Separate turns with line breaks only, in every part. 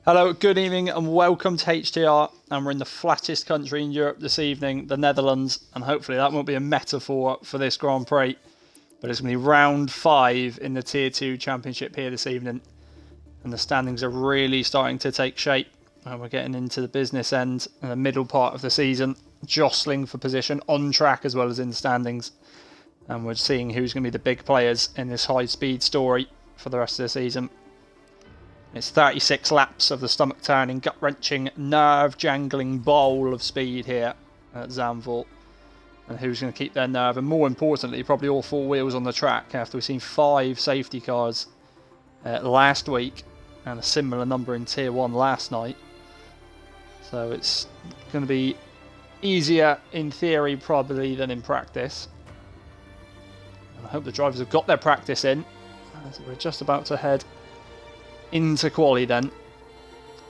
Hello, good evening and welcome to HTR, and we're in the flattest country in Europe this evening, the Netherlands, and hopefully that won't be a metaphor for this Grand Prix, but it's going to be round 5 in the Tier 2 Championship here this evening, and the standings are really starting to take shape, and we're getting into the business end and the middle part of the season, jostling for position on track as well as in the standings, and we're seeing who's going to be the big players in this high-speed story for the rest of the season. It's 36 laps of the stomach-turning, gut-wrenching, nerve-jangling bowl of speed here at Zandvoort. And who's going to keep their nerve, and more importantly, probably all four wheels on the track after we've seen 5 safety cars last week and a similar number in Tier 1 last night. So it's going to be easier in theory probably than in practice. And I hope the drivers have got their practice in, as we're just about to head into quali then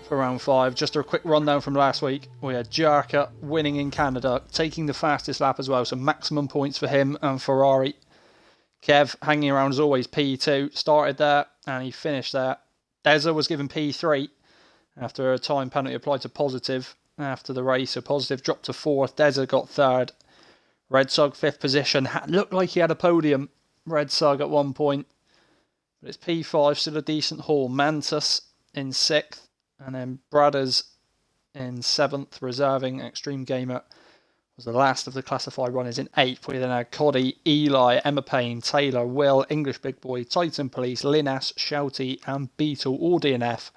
for round 5. Just a quick rundown from last week. We had Jarka winning in Canada, taking the fastest lap as well, so maximum points for him and Ferrari. Kev hanging around as always, P2, started there and he finished there. Deza was given P3 after a time penalty applied to Positive after the race, so Positive dropped to 4th, Deza got 3rd. Red Sug 5th position, looked like he had a podium, Red Sug at one point. But it's P5, still a decent haul. Mantus in 6th, and then Brothers in 7th, reserving. Extreme Gamer was the last of the classified runners in 8th. We then had Coddy, Eli, Emma Payne, Taylor, Will, English Big Boy, Titan Police, Linas, Shouty, and Beetle, all DNF.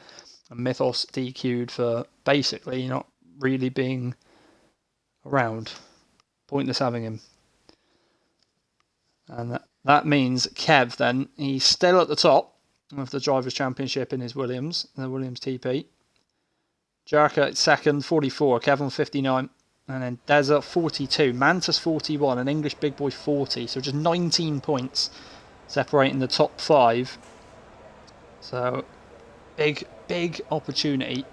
And Mythos DQ'd for basically not really being around. Pointless having him. And that means Kev then, he's still at the top of the Drivers' Championship in his Williams, the Williams TP. Jarka at 2nd, 44, Kev on 59, and then Deza 42, Mantus 41, and English Big Boy 40, so just 19 points separating the top 5. So, big opportunity.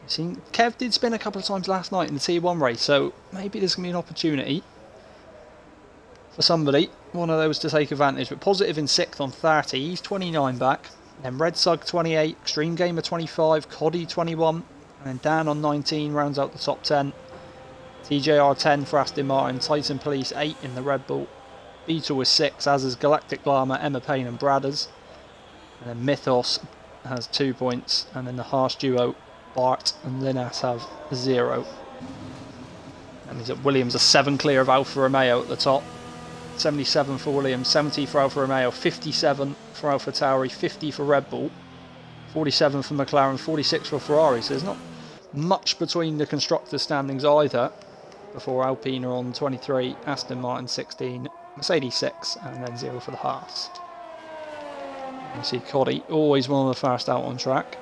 You see, Kev did spin a couple of times last night in the T1 race, so maybe there's going to be an opportunity for somebody, one of those to take advantage. But Positive in 6th on 30, he's 29 back. Then Red Sug 28, Extreme Gamer 25, Coddy 21, and then Dan on 19 rounds out the top 10. TJR 10 for Aston Martin, Titan Police 8 in the Red Bull. Beetle was 6, as is Galactic Llama, Emma Payne and Bradders. And then Mythos has 2 points, and then the Harsh Duo, Bart and Linas have 0. And he's at Williams, a 7 clear of Alfa Romeo at the top. 77 for Williams, 70 for Alfa Romeo, 57 for Alfa Tauri, 50 for Red Bull, 47 for McLaren, 46 for Ferrari. So there's not much between the constructors' standings either, before Alpine are on 23, Aston Martin 16, Mercedes 6, and then 0 for the Haas. You see Coddy, always one of the first out on track.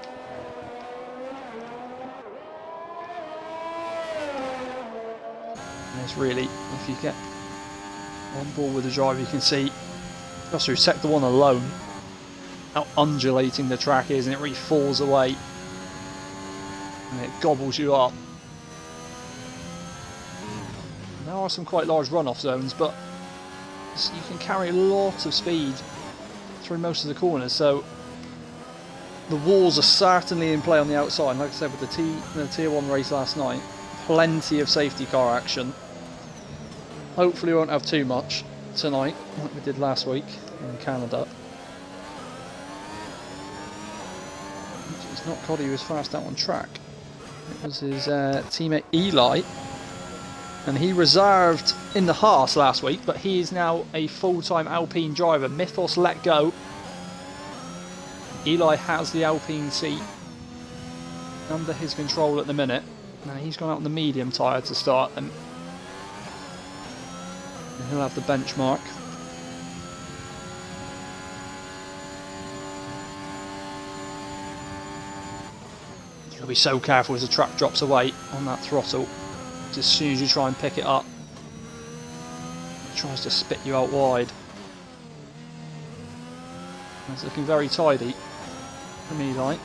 And it's really, if you get on board with the driver, you can see just through sector 1 alone how undulating the track is, and it really falls away and it gobbles you up. And there are some quite large runoff zones, but you can carry a lot of speed through most of the corners, so the walls are certainly in play on the outside. Like I said, with the Tier 1 race last night, plenty of safety car action. Hopefully we won't have too much tonight, like we did last week in Canada. It's not Coddy who was fast out on track. It was his teammate Eli. And he reserved in the Haas last week, but he is now a full-time Alpine driver. Mythos let go. Eli has the Alpine seat under his control at the minute. Now he's gone out on the medium tyre to start them. And he'll have the benchmark. You'll be so careful as the truck drops away on that throttle. As soon as you try and pick it up, it tries to spit you out wide. It's looking very tidy from Eli.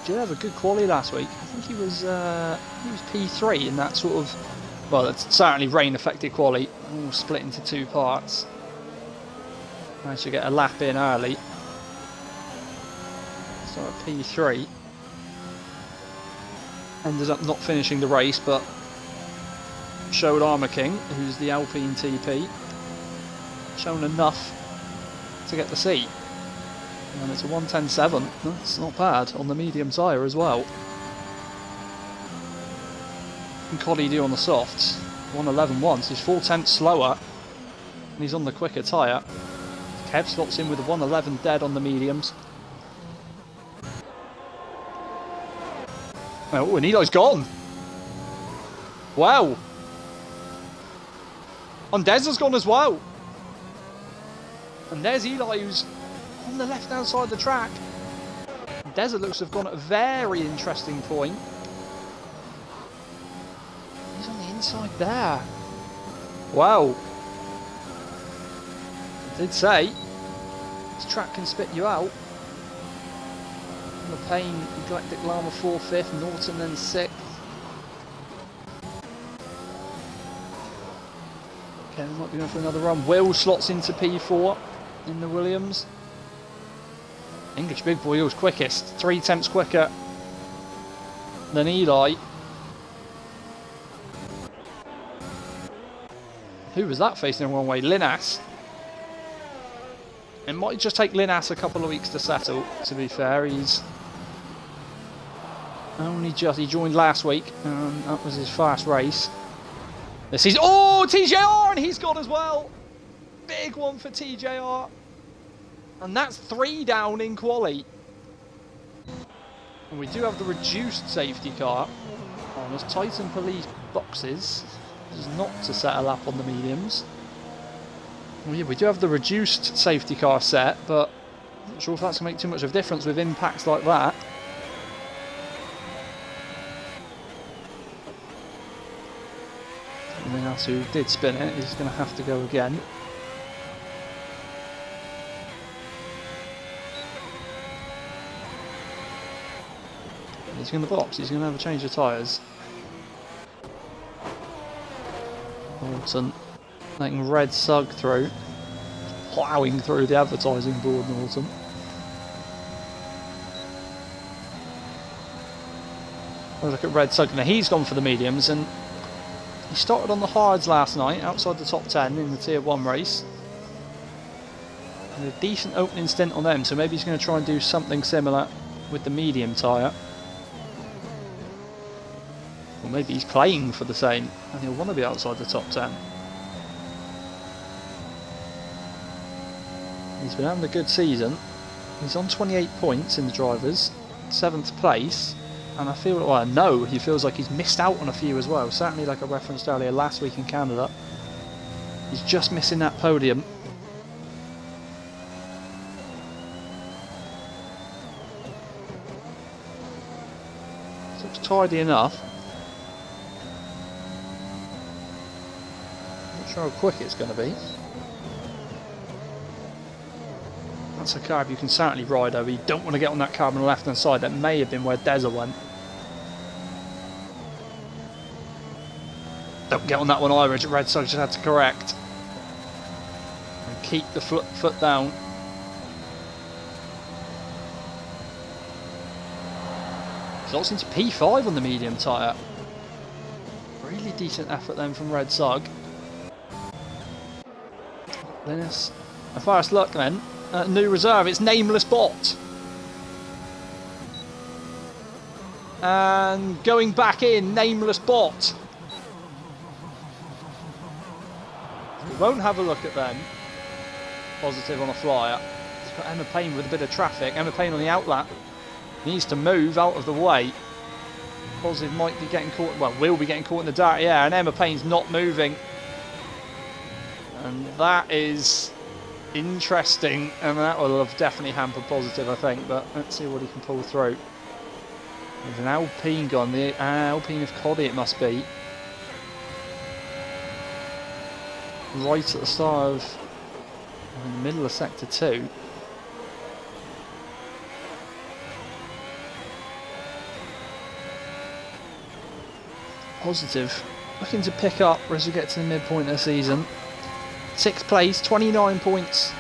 Did have a good quality last week. I think he was P3 in that sort of, well, it's certainly rain affected quality, all split into 2 parts. Managed to get a lap in early. So at P3. Ended up not finishing the race, but showed Armour King, who's the Alpine TP, shown enough to get the seat. And it's a 1:10.7. That's not bad on the medium tyre as well. And Coddy do on the softs. 1:11.1, so he's 4/10 slower. And he's on the quicker tyre. Kev slots in with a 1:11 dead on the mediums. Oh, and Eli's gone. Wow. And Des has gone as well. And there's Eli, who's on the left-hand side of the track. Desert looks to have gone at a very interesting point. He's on the inside there. Wow. I did say, this track can spit you out. Payne, Galactic Llama 4th, 5th, Norton then 6th. Kevin might be going for another run. Will slots into P4 in the Williams. English Big Boy was quickest, 3/10 quicker than Eli. Who was that facing the wrong way? Linas. It might just take Linas a couple of weeks to settle, to be fair. He's only just, he joined last week, and that was his first race. This is, oh, TJR, and he's gone as well. Big one for TJR. And that's 3 down in quali. And we do have the reduced safety car on as Titan Police boxes. This is not to set a lap on the mediums. Well, yeah, we do have the reduced safety car set, but I'm not sure if that's going to make too much of a difference with impacts like that. And then that's who did spin it, he's going to have to go again. He's in the box, he's going to have a change of tyres. Norton letting Red Sug through. Ploughing through the advertising board, Norton. Look at Red Sug. Now he's gone for the mediums, and he started on the hards last night, outside the top 10 in the Tier 1 race. And a decent opening stint on them, so maybe he's going to try and do something similar with the medium tyre. Or maybe he's playing for the same, and he'll want to be outside the top 10. He's been having a good season. He's on 28 points in the drivers, 7th place, and I feel, well, I know he feels like he's missed out on a few as well. Certainly, like I referenced earlier, last week in Canada, he's just missing that podium. So it's tidy enough. Not sure how quick it's going to be. That's a curb you can certainly ride over. You don't want to get on that curb on the left hand side. That may have been where Deza went. Don't get on that one either. Red Sug just had to correct. And keep the foot down. Slots into P5 on the medium tyre. Really decent effort then from Red Sug. Linus. And first luck then. New reserve, it's Nameless Bot. And going back in, Nameless Bot. We won't have a look at them. Positive on a flyer. It's got Emma Payne with a bit of traffic. Emma Payne on the outlap. Needs to move out of the way. Positive might be getting caught, well, will be getting caught in the dirty air, and Emma Payne's not moving. And that is interesting, and that will have definitely hampered Positive, I think, but let's see what he can pull through. There's an Alpine gone, the Alpine of Coddy it must be. Right at the start of, in the middle of Sector 2. Positive, looking to pick up as we get to the midpoint of the season. 6th place, 29 points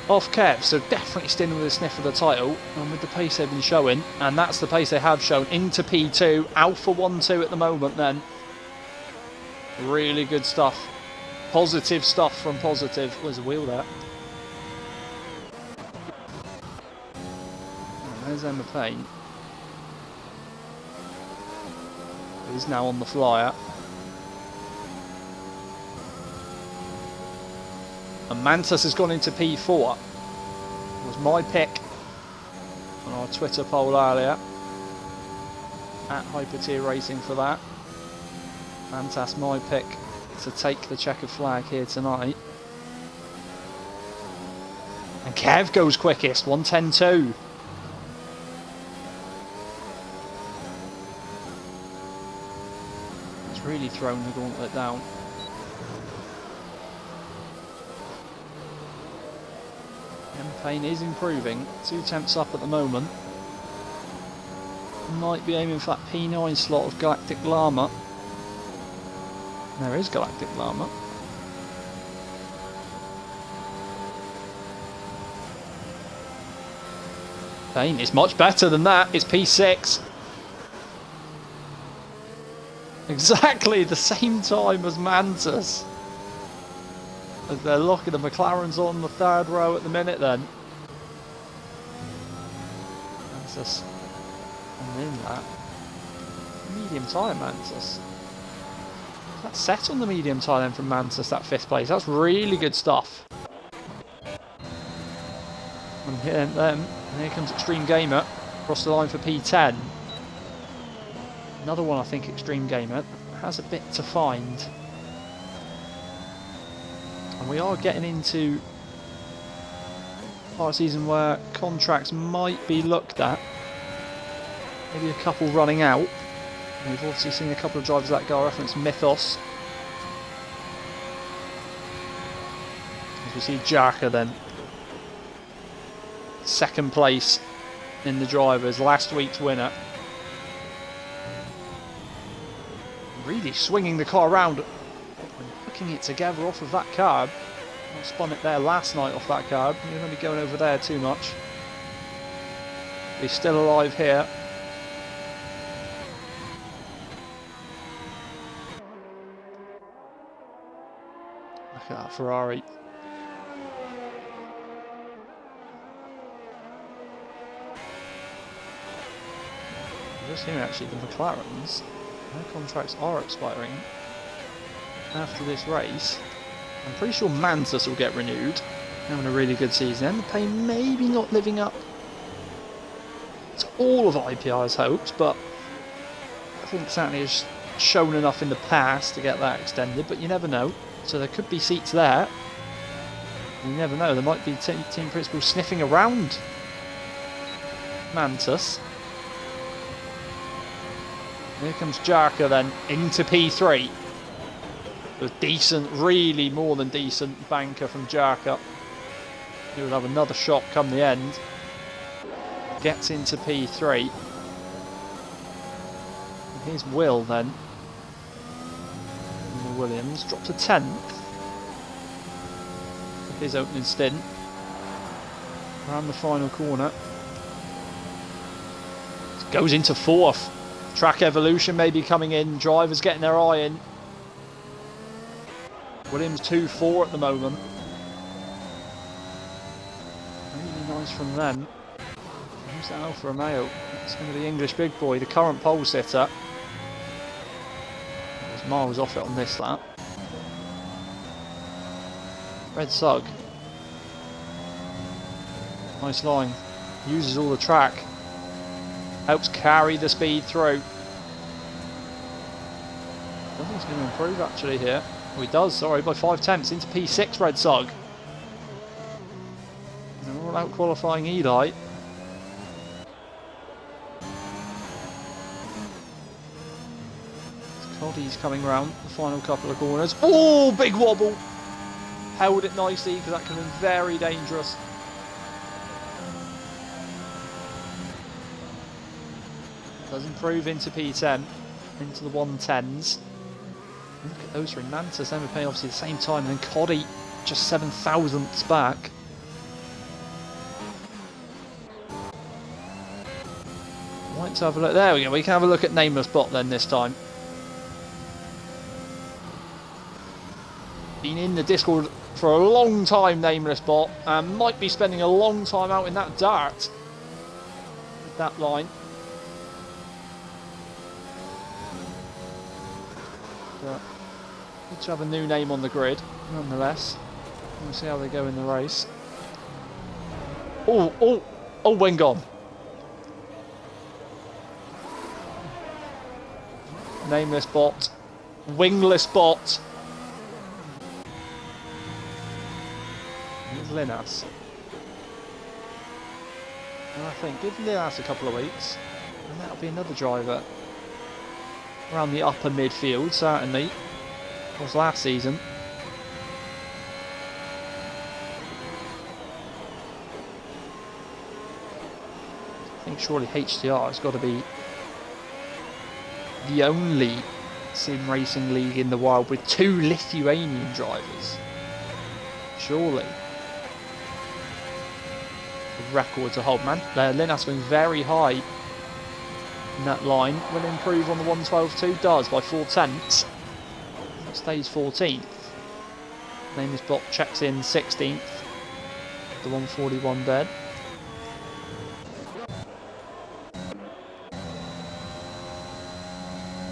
off Kev, so definitely still with a sniff of the title, and with the pace they've been showing, and that's the pace they have shown, into P2, Alpha 1-2 at the moment then. Really good stuff. Positive stuff from Positive. There's a wheel there. And there's Emma Payne. He's now on the flyer. And Mantis has gone into P4. It was my pick on our Twitter poll earlier. At Hypertier Racing for that. Mantis, my pick to take the checkered flag here tonight. And Kev goes quickest, 1:10.2. It's really thrown the gauntlet down. Payne is improving, 2 tenths up at the moment. Might be aiming for that P9 slot of Galactic Llama. There is Galactic Llama. Payne is much better than that, it's P6. Exactly the same time as Mantis. As they're locking the McLarens on the 3rd row at the minute then. Mantis and in that. Medium tyre Mantis. That set on the medium tyre then from Mantis, that 5th place. That's really good stuff. And here comes Extreme Gamer across the line for P10. Another one I think Extreme Gamer has a bit to find. And we are getting into part of the season where contracts might be looked at. Maybe a couple running out. And we've obviously seen a couple of drivers that go reference Mythos. As we see Jaka then. 2nd place in the drivers, last week's winner. Really swinging the car around. Hooking it together off of that carb. I spun it there last night off that carb. You're going to be going over there too much. He's still alive here. Look at that Ferrari. Just here actually, the McLarens, their contracts are expiring after this race. I'm pretty sure Mantis will get renewed, having a really good season. Emma Payne maybe not living up to all of IPI's hopes, but I think certainly has shown enough in the past to get that extended, but you never know. So there could be seats there. You never know, there might be team principals sniffing around Mantis. Here comes Jaka then into P3. A decent, really more than decent banker from Jaka. He will have another shot come the end. Gets into P3. And here's Will then. Williams drops to 10th. His opening stint. Around the final corner. Goes into 4th. Track Evolution maybe coming in. Drivers getting their eye in. Williams 2-4 at the moment. Really nice from them. Who's that Alfa Romeo? It's going to be the English big boy, the current pole sitter. There's miles off it on this lap. Red Sug. Nice line. Uses all the track. Helps carry the speed through. I think he's going to improve actually here. Oh, he does, sorry, by 5 tenths into P6 Red Sug. They're all out qualifying Eli. Coddy's coming round the final couple of corners. Oh, big wobble! Held it nicely because that could have been very dangerous. Does improve into P10, into the 110s. Look at those three. Mantis, Emma Payne obviously at the same time, and then Coddy just 7 thousandths back. Let's have a look. There we go. We can have a look at Nameless Bot then this time. Been in the Discord for a long time, Nameless Bot, and might be spending a long time out in that dart with that line. But good to have a new name on the grid, nonetheless. We'll see how they go in the race. Oh, wing gone. Nameless Bot, wingless bot. It's Linas. And I think give Linas a couple of weeks, and that'll be another driver around the upper midfield, certainly. Was last season. I think surely HTR has got to be the only sim racing league in the world with 2 Lithuanian drivers. Surely. The record to hold, man. Linas went very high in that line. Will improve on the 112.2. Does by 4/10. Stays 14th. Nameless Bot checks in 16th. The 141 dead.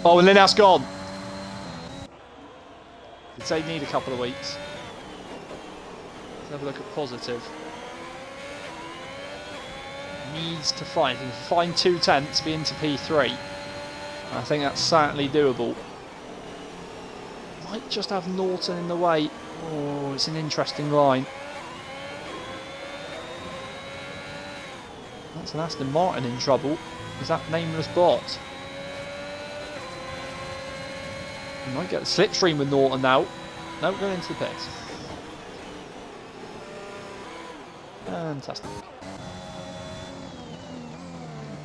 Oh, and Linas gone. Did say need a couple of weeks. Let's have a look at positive. Needs to find. He can find 2/10 to be into P3. I think that's certainly doable. Might just have Norton in the way. Oh, it's an interesting line. That's an Aston Martin in trouble. Is that Nameless Bot? We might get the slipstream with Norton now. No, going into the pits. Fantastic.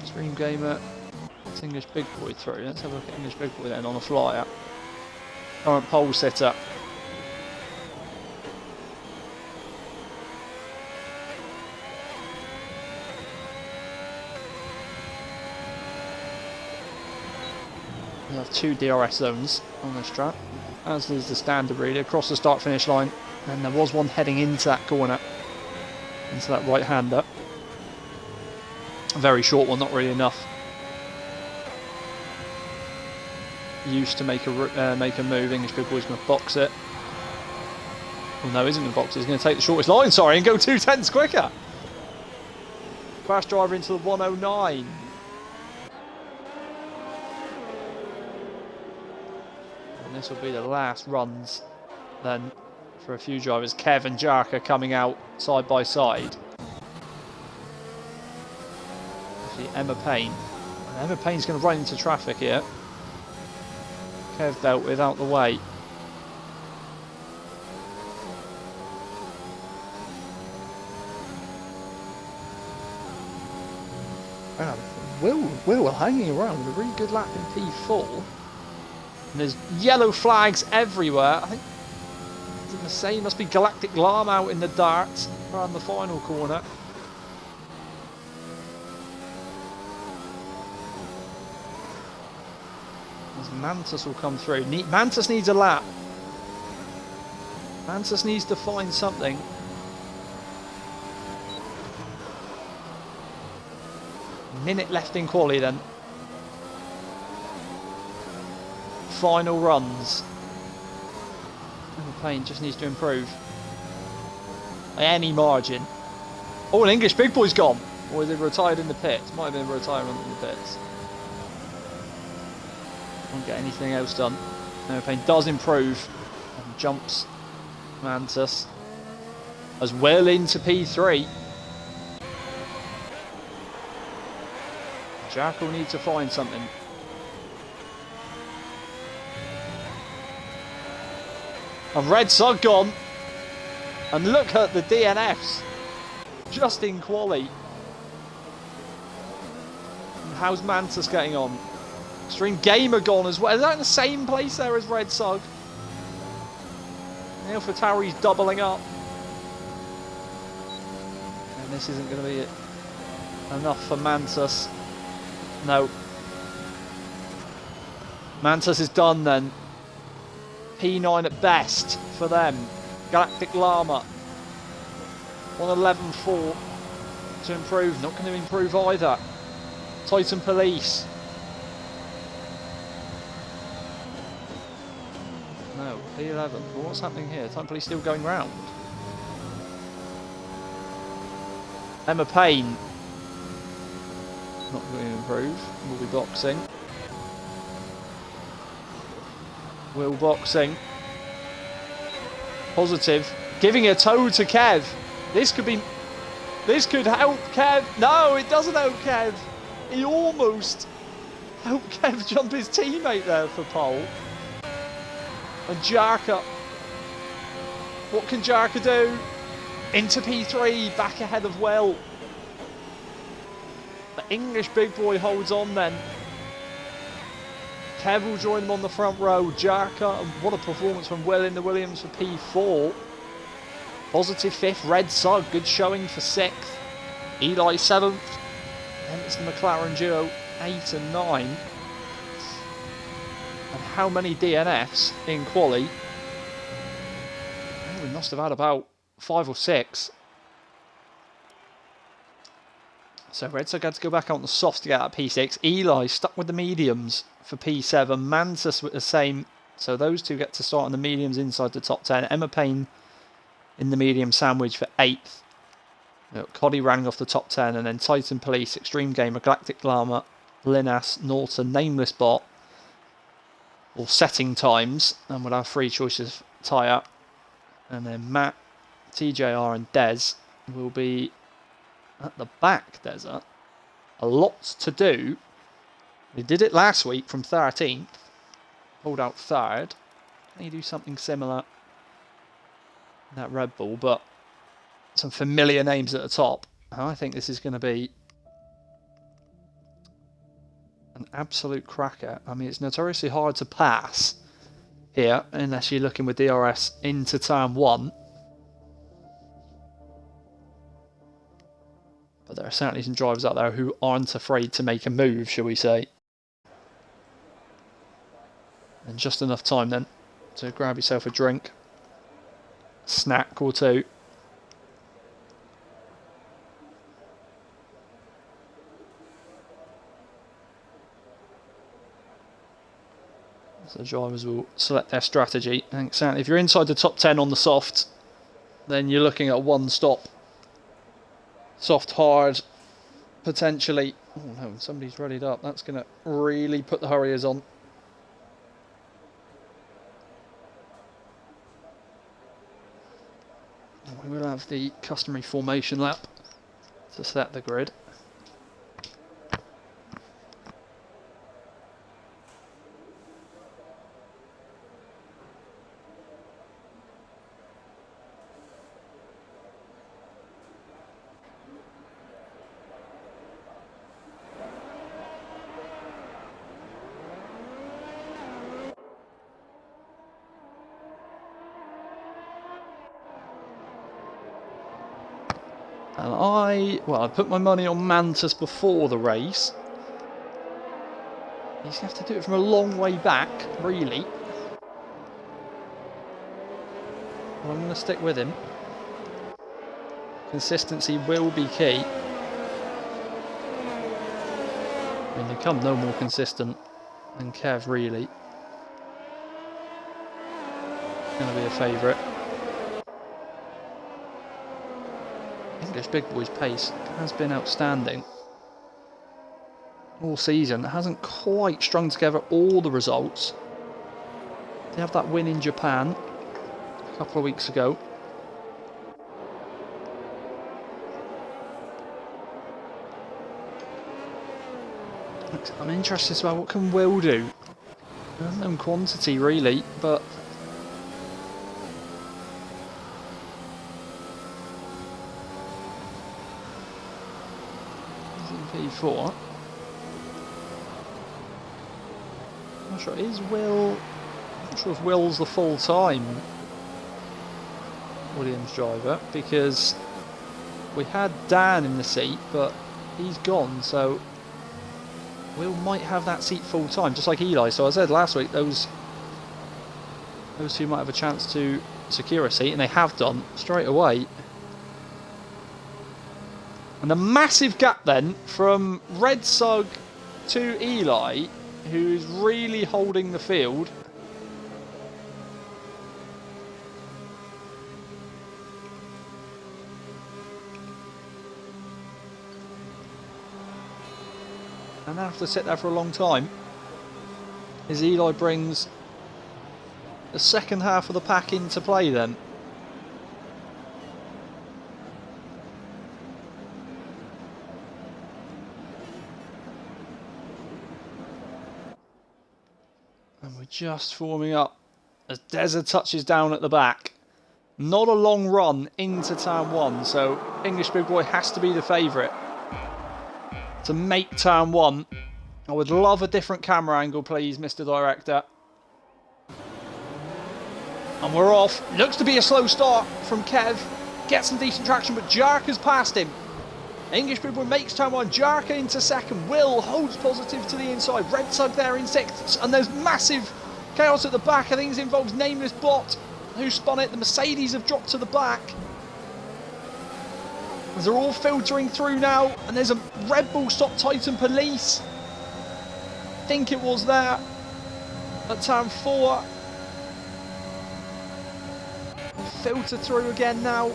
Stream Gamer. It's English Big Boy through. Let's have a look at English Big Boy then on a flyer. Current pole sitter. We have 2 DRS zones on this track, as is the standard really, across the start finish line, and there was one heading into that corner, into that right hander. A very short one, not really enough use to make a move. English Big Boy's going to box it. Well, no, isn't going to box it. He's going to take the shortest line, sorry, and go 2/10 quicker. Crash driver into the 109. And this will be the last runs then for a few drivers. Kev and Jack are coming out side by side. Actually, Emma Payne. And Emma Payne's going to run into traffic here. Kev dealt with out the way. Will hanging around with a really good lap in P4. And there's yellow flags everywhere. I think the same must be Galactic Llama out in the darts around the final corner. As Mantis will come through. Mantis needs a lap. Mantis needs to find something. Minute left in quali then. Final runs. Emma Payne just needs to improve. By any margin. Oh, an English Big Boy's gone. Or is it retired in the pits? Might have been a retirement in the pits. Won't get anything else done. Emma Payne does improve. And jumps Mantis. As well into P3. Jack will need to find something. And Red Sug gone. And look at the DNFs. Just in quali. And how's Mantis getting on? Extreme Gamer gone as well. Is that in the same place there as Red Sug? Alpha Tauri's doubling up. And this isn't going to be enough for Mantis. No. Mantis is done then. P9 at best for them. Galactic Llama. 111.4 to improve. Not going to improve either. Titan Police. No, P11. Well, what's happening here? Titan Police still going round. Emma Payne. Not going to improve. Will be boxing. Will boxing. Positive. Giving a toe to Kev. This could help Kev. No, it doesn't help Kev. He almost helped Kev jump his teammate there for pole. And Jarka. What can Jarka do? Into P3, back ahead of Will. The English big boy holds on then. Kev will join them on the front row. Jarka, and what a performance from Will in the Williams for P4. Positive 5th, Red Sug, good showing for 6th. Eli 7th. Then it's the McLaren duo, 8 and 9. And how many DNFs in quali? Oh, we must have had about 5 or 6. So Red Sug had to go back out on the softs to get that P6. Eli stuck with the mediums for P7. Mantis with the same. So those two get to start on the mediums inside the top 10. Emma Payne in the medium sandwich for 8th. Coddy running off the top 10. And then Titan Police, Extreme Gamer, Galactic Llama, Linas, Norton, Nameless Bot. All setting times. And we'll have 3 choices of tyre. And then Matt, TJR and Des will be at the back. Desert. A lot to do. They did it last week from 13th. Pulled out 3rd. Can you do something similar in that Red Bull? But some familiar names at the top. I think this is going to be an absolute cracker. I mean, it's notoriously hard to pass here unless you're looking with DRS into turn 1. But there are certainly some drivers out there who aren't afraid to make a move, shall we say. And just enough time then to grab yourself a drink, snack or two. So the drivers will select their strategy. And certainly if you're inside the top 10 on the soft, then you're looking at one stop. Soft, hard, potentially. Oh no, somebody's readied up. That's going to really put the hurriers on. We will have the customary formation lap to set the grid. And I put my money on Mantis before the race. He's going to have to do it from a long way back, really. But I'm going to stick with him. Consistency will be key. I mean, they come no more consistent than Kev, really. Going to be a favourite. English big boys' pace has been outstanding all season. It hasn't quite strung together all the results. They have that win in Japan a couple of weeks ago. I'm interested as well, what can Will do? Unknown quantity really, but P4. I'm not sure, is Will... I'm not sure if Will's the full-time Williams driver, because we had Dan in the seat, but he's gone, so Will might have that seat full time, just like Eli. So I said last week, those two might have a chance to secure a seat, and they have done straight away. And a massive gap then from Red Sug to Eli, who's really holding the field. And they have to sit there for a long time as Eli brings the second half of the pack into play then. And we're just forming up as Deza touches down at the back. Not a long run into turn one, so English Big Boy has to be the favourite to make turn one. I would love a different camera angle, please, Mr. Director. And we're off. Looks to be a slow start from Kev. Gets some decent traction, but Jarka's passed him. English Big Boy makes turn one. Jarka into second. Will holds positive to the inside. Red Sug there in sixth. And there's massive chaos at the back. I think this involves Nameless Bot, who spun it. The Mercedes have dropped to the back. As they're all filtering through now, and there's a Red Bull stop Titan Police. I think it was there at turn 4. Filter through again now.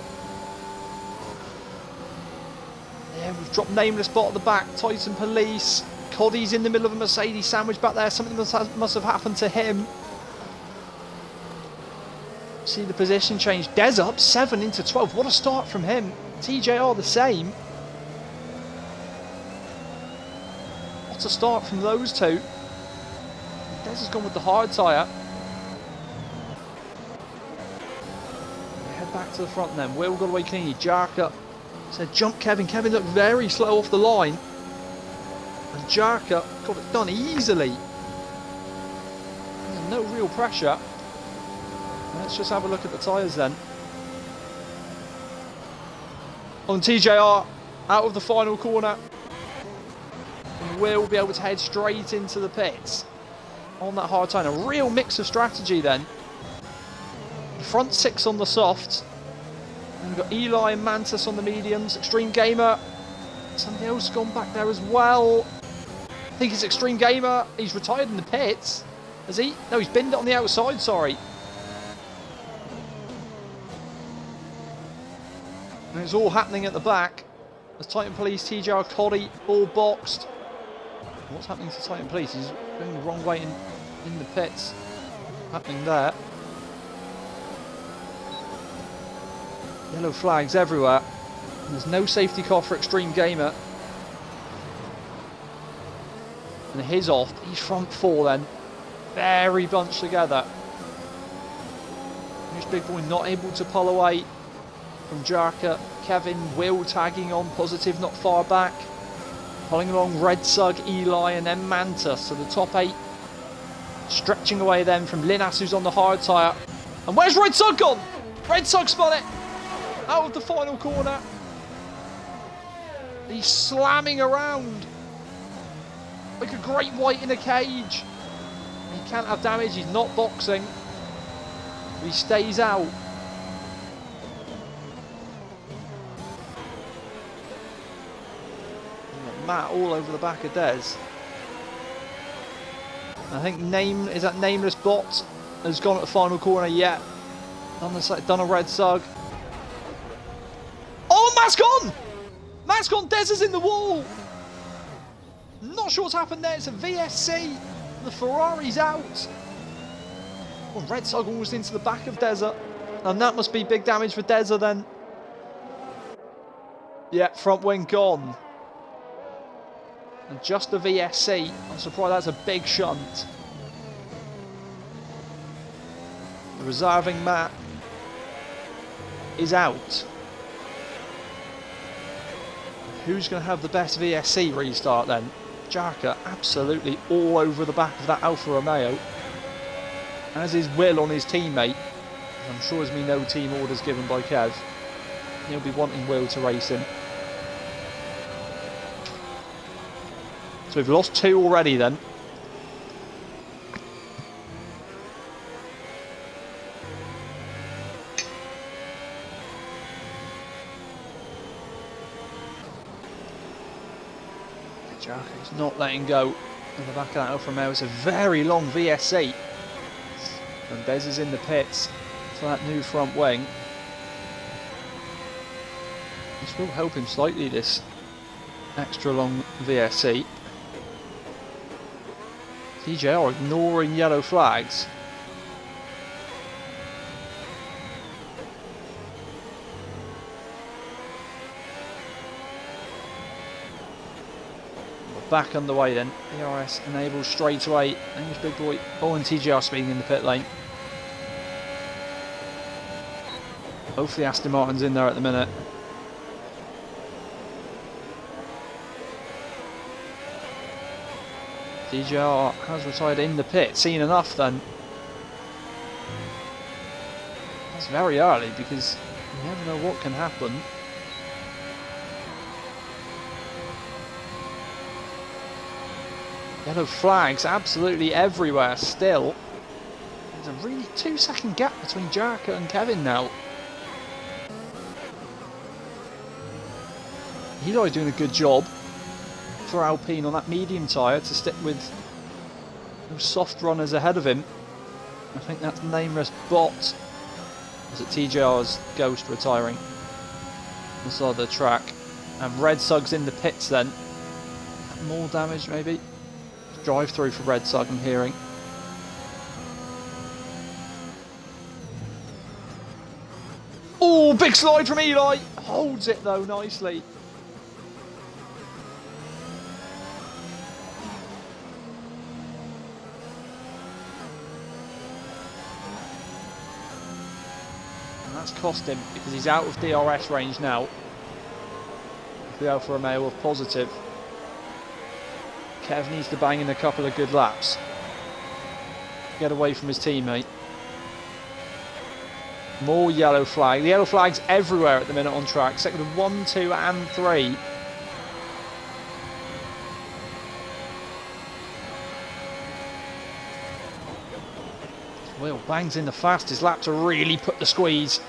Yeah, we've dropped Nameless Bot at the back. Titan Police. Coddy's in the middle of a Mercedes sandwich back there. Something must have happened to him. See the position change. Des up 7 into 12. What a start from him. TJR the same. What a start from those two. Des has gone with the hard tyre. We head back to the front then. Will got away cleanly. Jarka said jump Kevin. Kevin looked very slow off the line. And Jarka got it done easily. There's no real pressure. Let's just have a look at the tyres then. On TJR, out of the final corner. And Will be able to head straight into the pits on that hard tyre. A real mix of strategy then. The front 6 on the softs. And we've got Eli and Mantis on the mediums. Extreme Gamer. Somebody else gone back there as well. I think it's Extreme Gamer. He's retired in the pits. Has he? No, he's binned it on the outside, sorry. And it's all happening at the back. As Titan Police, TJR, Coddy, all boxed. What's happening to Titan Police? He's going the wrong way in the pits. Happening there. Yellow flags everywhere. And there's no safety car for Extreme Gamer. And his off. He's front 4 then. Very bunched together. This Big Boy not able to pull away from Jarka. Kevin, Will tagging on, positive not far back. Pulling along Red Sug, Eli and then Mantis. So the top 8 stretching away then from Linas, who's on the hard tyre. And where's Red Sug gone? Red Sug spun it out of the final corner. He's slamming around like a great white in a cage. He can't have damage, he's not boxing. He stays out. Matt all over the back of Des. I think Nameless Bot has gone at the final corner yet. Done a Red Sug. Oh, Matt's gone! Matt's gone, Des is in the wall! Not sure what's happened there, it's a VSC. The Ferrari's out. Well, Red Sug almost into the back of Deza. And that must be big damage for Deza then. Yeah, front wing gone. And just the VSC. I'm surprised that's a big shunt. The reserving Matt is out. Who's going to have the best VSC restart then? Jarka absolutely all over the back of that Alfa Romeo. As is Will on his teammate. I'm sure there's been no team orders given by Kev. He'll be wanting Will to race him. So we've lost 2 already then. Jarko's not letting go on the back of that Alfa Romeo. It's a very long VSC. And Bez is in the pits for that new front wing. This will help him slightly, this extra long VSC. TJR ignoring yellow flags. Back underway then. ERS enables straight away. English Big Boy. Oh, and TJR speeding in the pit lane. Both the Aston Martins in there at the minute. TJR has retired in the pit. Seen enough then. That's very early because you never know what can happen. Yellow flags absolutely everywhere still. There's a really 2-second gap between Jarko and Kevin now. Eli doing a good job for Alpine on that medium tyre to stick with those soft runners ahead of him. I think that's Nameless Bot. Is it TJR's Ghost retiring on the side of the track? And Red Sug's in the pits then. More damage maybe. Drive through for Red Sug, I'm hearing. Oh, big slide from Eli. Holds it though nicely. And that's cost him because he's out of DRS range now. The Alfa Romeo of positive. Kev needs to bang in a couple of good laps. Get away from his teammate. More yellow flag. The yellow flags everywhere at the minute on track. Second of 1, 2 and 3. Will bangs in the fastest lap to really put the squeeze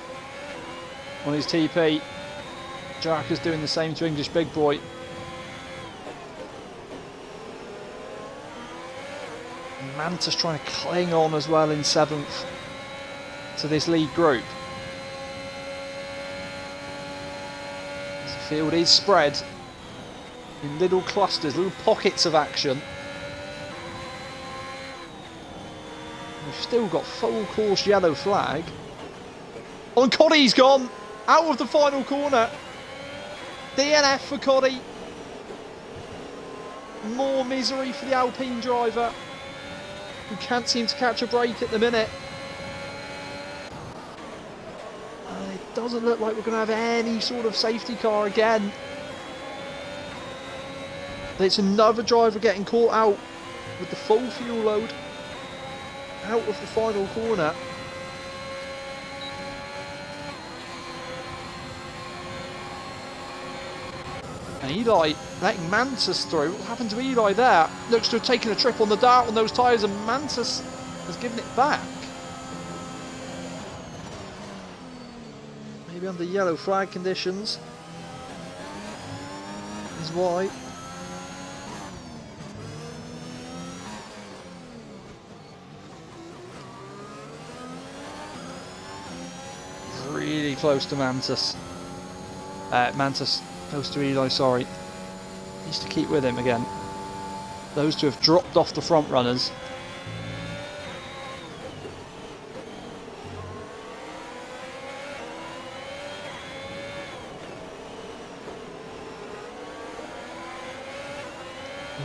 on his TP. Jarko's doing the same to English Big Boy. Mantis trying to cling on as well in 7th to this lead group. The field is spread in little clusters, little pockets of action. We've still got full course yellow flag. Oh, and Coddy's gone out of the final corner. DNF for Coddy. More misery for the Alpine driver, who can't seem to catch a break at the minute. It doesn't look like we're going to have any sort of safety car again. It's another driver getting caught out with the full fuel load out of the final corner. And Eli letting Mantis through. What happened to Eli there? Looks to have taken a trip on the dart on those tyres, and Mantis has given it back. Maybe under yellow flag conditions is why. Really close to Mantis. Mantis close to Eli, sorry. Needs to keep with him again. Those two have dropped off the front runners.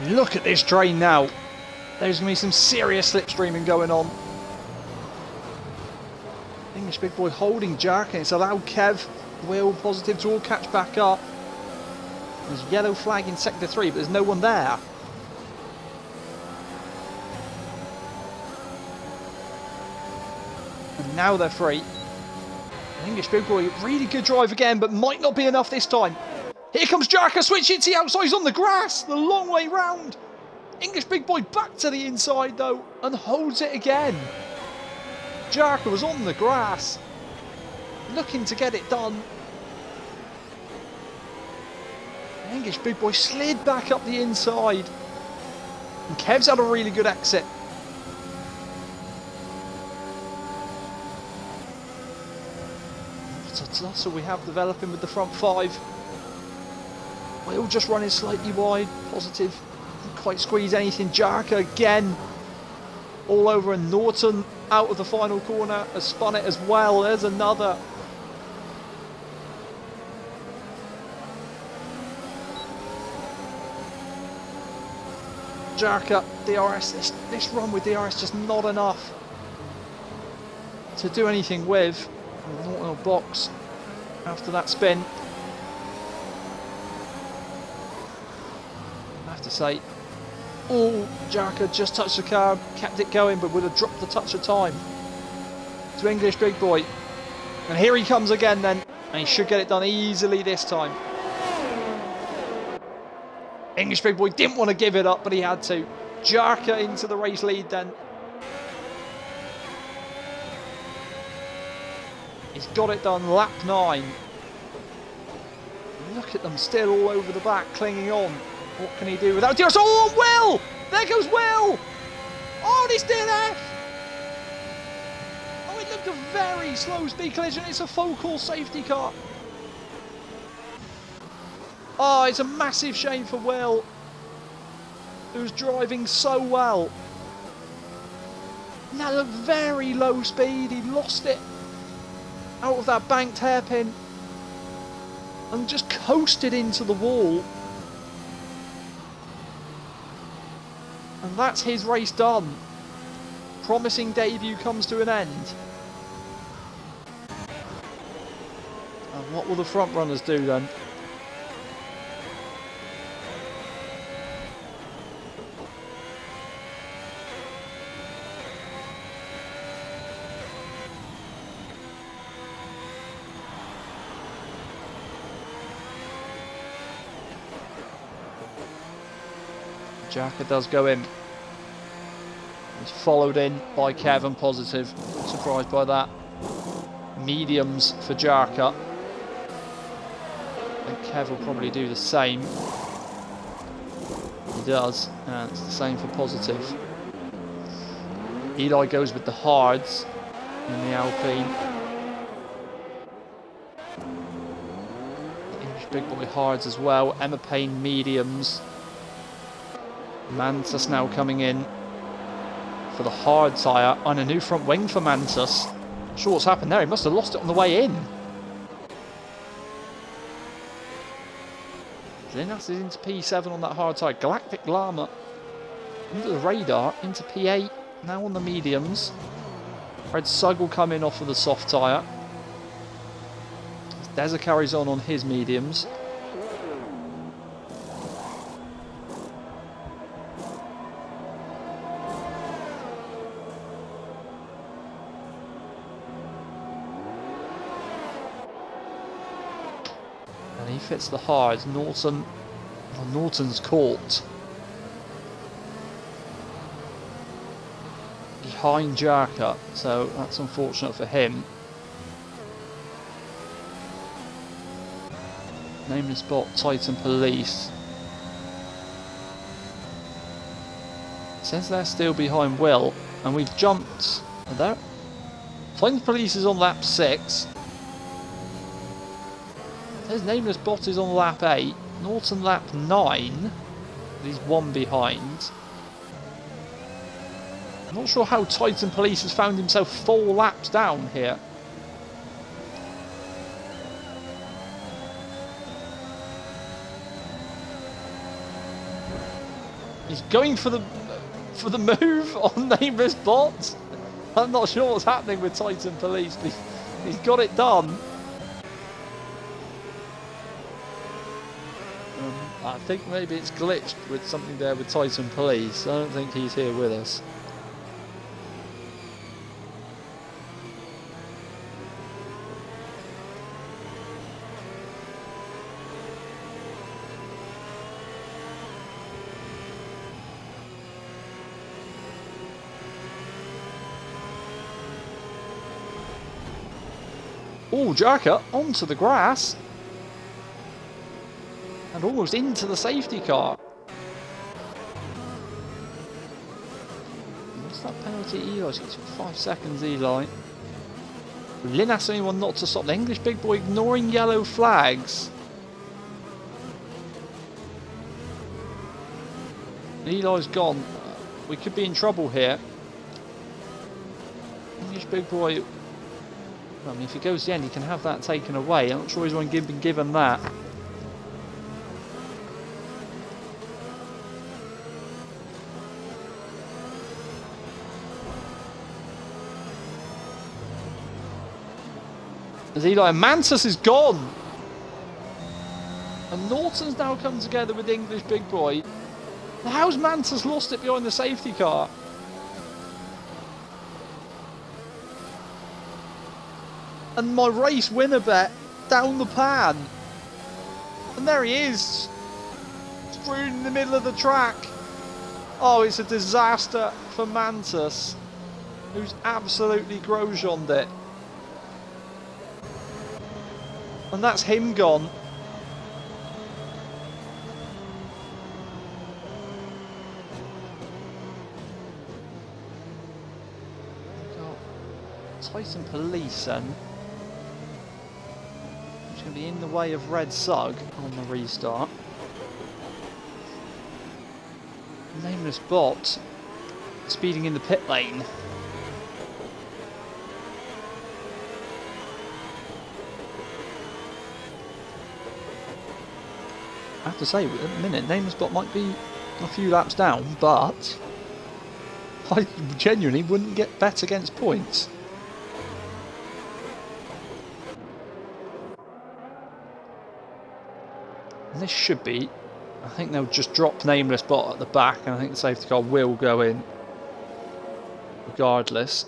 Look at this train now. There's going to be some serious slipstreaming going on. English Big Boy holding Jack, and it's allowed Kev, Will, Positive to all catch back up. There's yellow flag in sector 3, but there's no one there. And now they're free. English Big Boy, really good drive again, but might not be enough this time. Here comes Jarko, switching to the outside, he's on the grass, the long way round. English Big Boy back to the inside though and holds it again. Jarka was on the grass, looking to get it done. English Big Boy slid back up the inside. And Kev's had a really good exit. What a tussle we have developing with the front five. Will just running slightly wide. Positive. Didn't quite squeeze anything. Jarka again. All over, and Norton out of the final corner has spun it as well. There's another. Jarka, DRS, this run with DRS just not enough to do anything with. Norton will box after that spin. I have to say, oh, Jarka just touched the curb, kept it going, but would have dropped the touch of time to English Big Boy. And here he comes again then, and he should get it done easily this time. English Big Boy didn't want to give it up, but he had to. Jarka into the race lead then. He's got it done, lap 9. Look at them still all over the back, clinging on. What can he do without DRS? Oh, Will! There goes Will! Oh, he's DNF! Oh, it looked a very slow speed collision. It's a full course safety car. Oh, it's a massive shame for Will, who's driving so well. And at a very low speed, he lost it out of that banked hairpin and just coasted into the wall. And that's his race done. Promising debut comes to an end. And what will the front runners do then? Jarka does go in. He's followed in by Kev and Positive. Surprised by that. Mediums for Jarka. And Kev will probably do the same. He does, and it's the same for Positive. Eli goes with the hards in the Alpine. English Big Boy hards as well. Emma Payne mediums. Mantus now coming in for the hard tyre on a new front wing for Mantus. Not sure what's happened there. He must have lost it on the way in. Linas is into P7 on that hard tyre. Galactic Llama under the radar into P8. Now on the mediums. Red Sug will come in off of the soft tyre. Deza carries on his mediums. And he fits the hards. Norton, well, Norton's caught behind Jarka, so that's unfortunate for him. Nameless bot, Titan Police. It says they're still behind Will, and we've jumped there. Titan Police is on lap 6. His Nameless Bot is on lap 8, Norton lap 9, he's one behind. I'm not sure how Titan Police has found himself 4 laps down here. He's going for the move on Nameless Bot. I'm not sure what's happening with Titan Police, but he's got it done. I think maybe it's glitched with something there with Titan Police. I don't think he's here with us. Oh, Jerker onto the grass. And almost into the safety car. What's that penalty Eli? It's 5 seconds, Eli. Lynn asks anyone not to stop. The English big boy ignoring yellow flags. Eli's gone. We could be in trouble here. English big boy. I mean, if he goes to the end, he can have that taken away. I'm not sure he's been given that. As Eli Mantis is gone. And Norton's now come together with English big boy. How's Mantis lost it behind the safety car? And my race winner bet down the pan. And there he is. Screwed in the middle of the track. Oh, it's a disaster for Mantis, who's absolutely Grosjean'd it. And that's him gone. Tyson Police then. Which is going to be in the way of Red Sug on the restart. Nameless Bot speeding in the pit lane. I have to say, at the minute, Nameless Bot might be a few laps down, but I genuinely wouldn't get bet against points. And this should be, I think they'll just drop Nameless Bot at the back, and I think the safety car will go in regardless.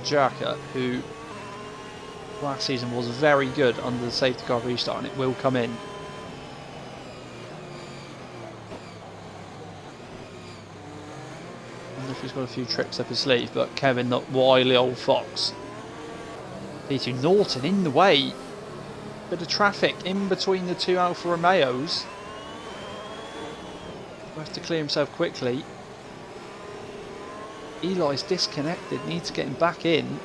Jerker, who last season was very good under the safety car restart, and it will come in. I wonder if he's got a few tricks up his sleeve, but Kevin, that wily old fox. P2 Norton in the way. Bit of traffic in between the two Alfa Romeos. Will have to clear himself quickly. Eli's disconnected, needs to get him back in.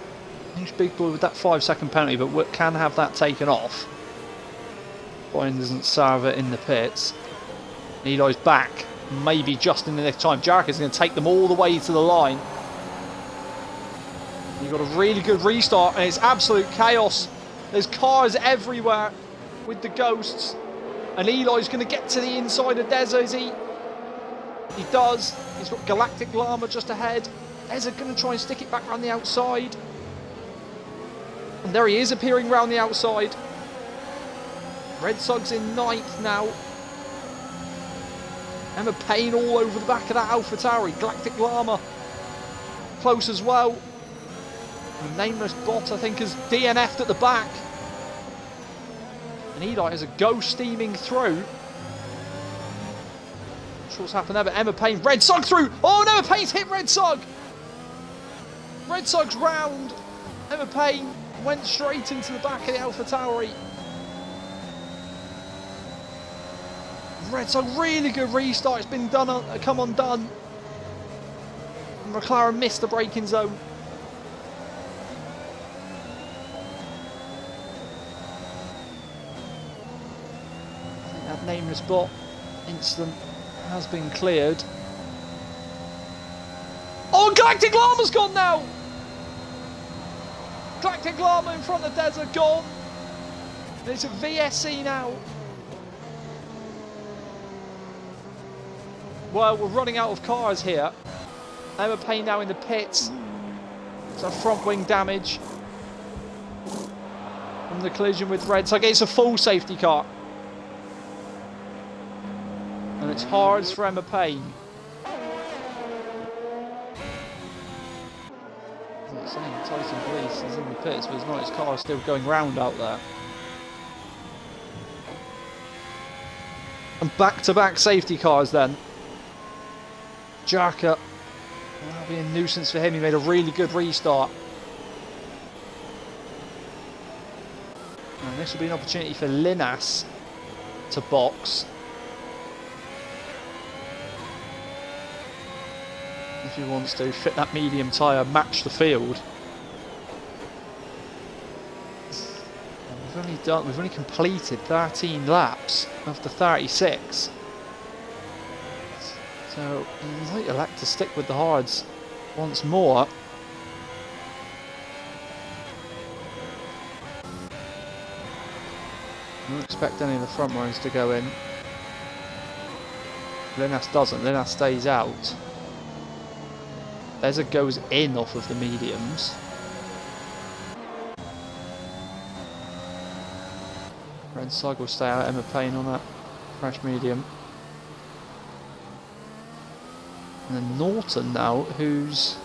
He's big boy with that 5-second penalty, but can have that taken off. Brian doesn't serve it in the pits. Eli's back, maybe just in the next time. Jarek is going to take them all the way to the line. You've got a really good restart, and it's absolute chaos. There's cars everywhere with the ghosts. And Eli's going to get to the inside of Deza, is he? He does. He's got Galactic Llama just ahead. Deza going to try and stick it back around the outside. And there he is, appearing round the outside. Red Sug's in 9th now. Emma Payne all over the back of that AlphaTauri. Galactic Llama close as well. And Nameless Bot, I think, has DNF'd at the back. And Eli has a ghost steaming through. Not sure what's happened there, but Emma Payne, Red Sug through. Oh, and Emma Payne's hit Red Sug. Red Sug's round. Emma Payne went straight into the back of the AlphaTauri. Red Sug, really good restart. It's been done, come undone. And McLaren missed the braking zone. I think that Nameless Bot incident has been cleared. Oh, Galactic Llama's gone now! Galactic Llama in front of Deza, gone. And it's a VSC now. Well, we're running out of cars here. Emma Payne now in the pits. So front wing damage from the collision with Red Sug. It's a full safety car. And it's hard for Emma Payne. I'm not saying Tyson Police is in the pits, but it's not, his car is still going round out there. And back-to-back safety cars then. Jarka, that'll be a nuisance for him. He made a really good restart. And this will be an opportunity for Linas to box. If he wants to fit that medium tyre, match the field. We've only completed 13 laps after 36. So he might elect to stick with the hards once more. I don't expect any of the front runners to go in. Linas doesn't, Linas stays out. Deza goes in off of the mediums. Rensug will stay out, Emma Payne on that fresh medium. And then Norton now, who's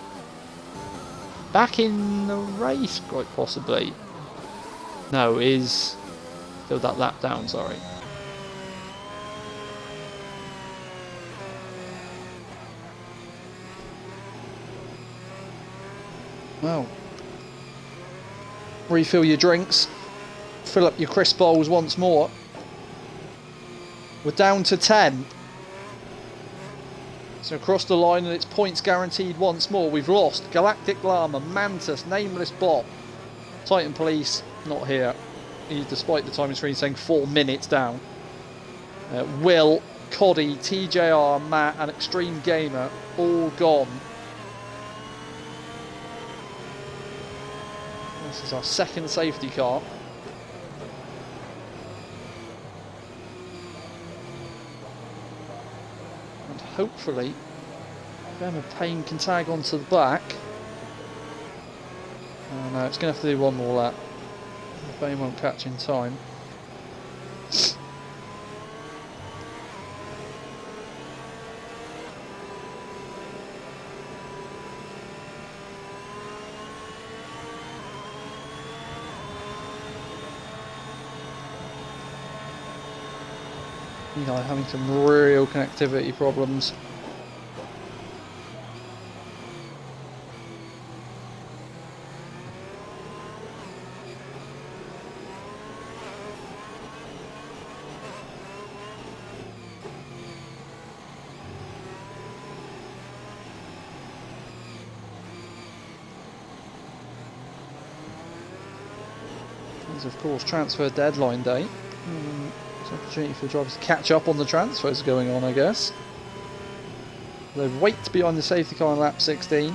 back in the race quite possibly. No, is still that lap down, sorry. Well, refill your drinks. Fill up your crisp bowls once more. We're down to 10. So across the line, and it's points guaranteed once more. We've lost Galactic Llama, Mantis, Nameless Bot, Titan Police not here, despite the timing screen saying 4 minutes down. Will, Coddy, TJR, Matt and Extreme Gamer all gone. This is our second safety car. And hopefully Emma Payne can tag onto the back. Oh no, it's going to have to do one more lap. Payne won't catch in time. Eli having some real connectivity problems. There's of course transfer deadline day. It's an opportunity for drivers to catch up on the transfers going on, I guess. They've waited behind the safety car on lap 16.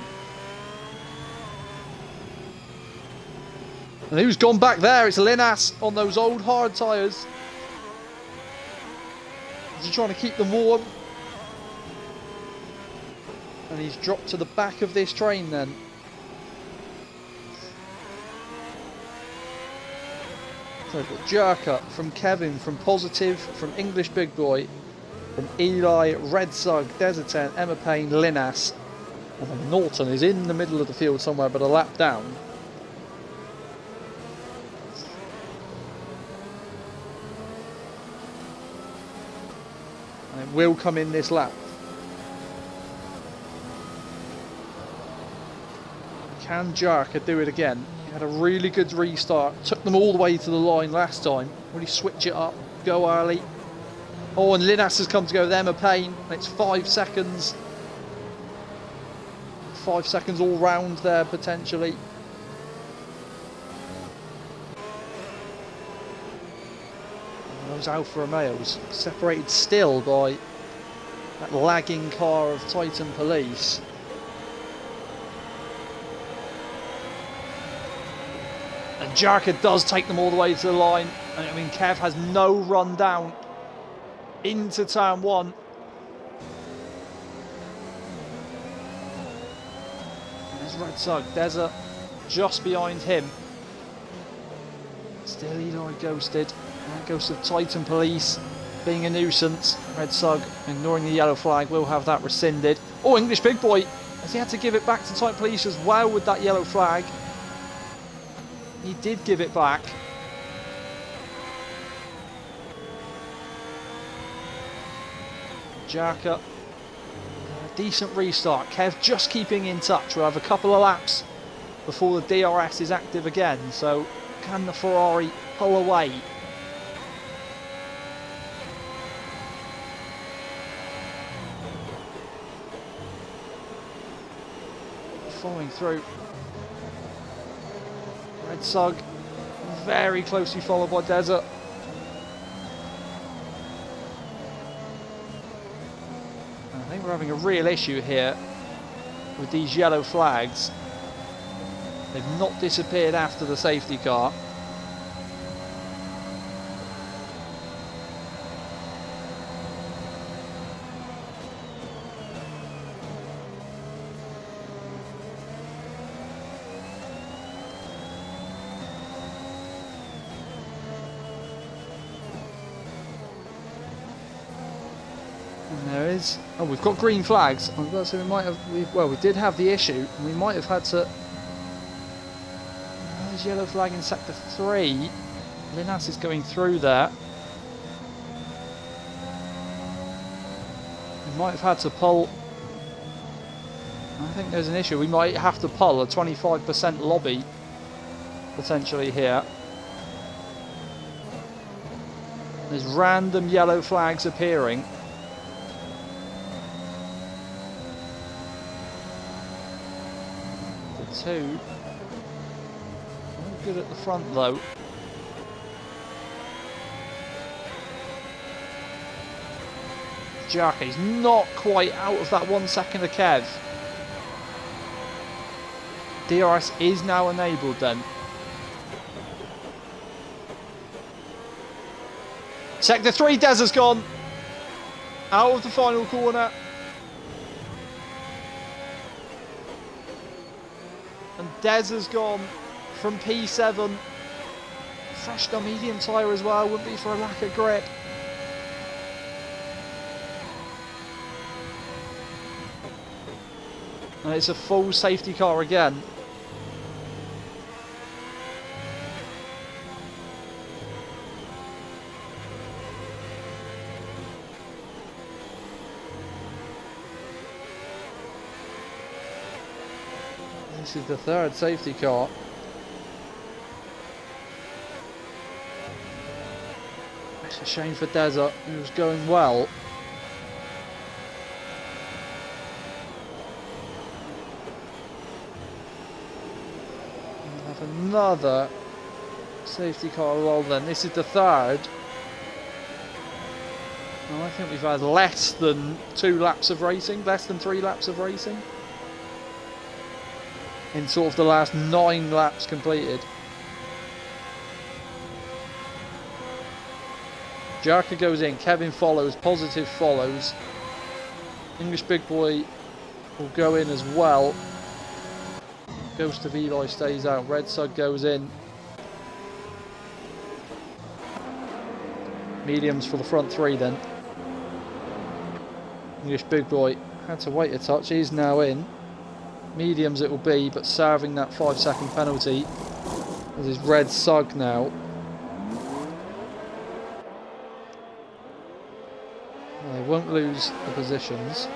And who's gone back there? It's Linas on those old hard tyres. Is he trying to keep them warm? And he's dropped to the back of this train then. So we've got Jerker from Kevin, from Positive, from English Big Boy, from Eli, Red Sug, Deserten, Emma Payne, Linas. And then Norton is in the middle of the field somewhere but a lap down. And it will come in this lap. Can Jerker do it again? He had a really good restart, took them all the way to the line last time. Will he switch it up, go early? Oh, and Linas has come to go with Emma Payne, and it's 5 seconds. 5 seconds all round there, potentially. And those Alfa Romeos, separated still by that lagging car of Titan Police. And Jarka does take them all the way to the line. And I mean, Kev has no run down into turn 1. There's Red Sug. Deza just behind him. Still Eli ghosted. And that goes to Titan Police being a nuisance. Red Sug ignoring the yellow flag will have that rescinded. Oh, English Big Boy. Has he had to give it back to Titan Police as well with that yellow flag? He did give it back. Jarka, decent restart. Kev just keeping in touch. We'll have a couple of laps before the DRS is active again. So can the Ferrari pull away? Following through. Red Sug very closely followed by Desert. I think we're having a real issue here with these yellow flags. They've not disappeared after the safety car. There is. Oh, we've got green flags. I was about to say we might have. We did have the issue, and we might have had to. There's yellow flag in sector 3. Linas is going through there. We might have had to pull. I think there's an issue. We might have to pull a 25% lobby potentially here. There's random yellow flags appearing. Two. Good at the front though. Jarke's not quite out of that 1 second of Kev. DRS is now enabled then. Sector 3, Des has gone out of the final corner. And Des has gone from P7. Fresh done medium tyre as well, wouldn't be for a lack of grip. And it's a full safety car again. This is the third safety car. It's a shame for Desert, who was going well. We'll have another safety car roll then. This is the third. Well, I think we've had less than 2 laps of racing, less than 3 laps of racing. In sort of the last 9 laps completed. Jarka goes in, Kevin follows, Positive follows. English Big Boy will go in as well. Ghost of Eli stays out, Red Sug goes in. Mediums for the front 3 then. English Big Boy had to wait a touch, he's now in. Mediums it will be, but serving that 5-second penalty. This is Red Sug now. Well, they won't lose the positions.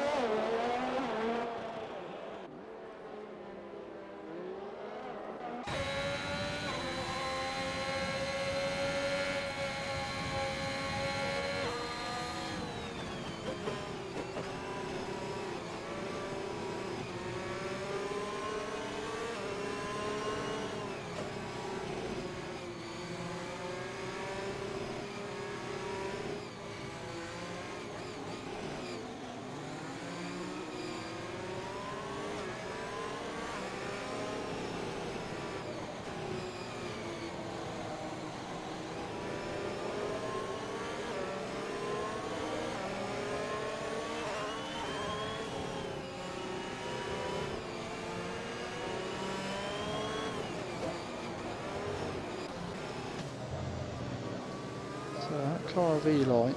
So that car of Eli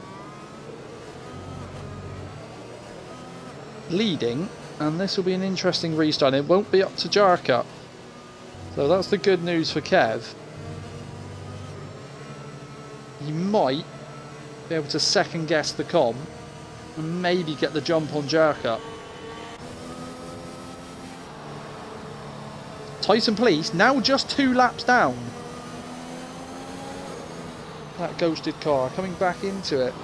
leading, and this will be an interesting restart. It won't be up to Jarka, so that's the good news for Kev. He might be able to second guess the com. and maybe get the jump on Jerka. Titan Police now just 2 laps down. That ghosted car coming back into it.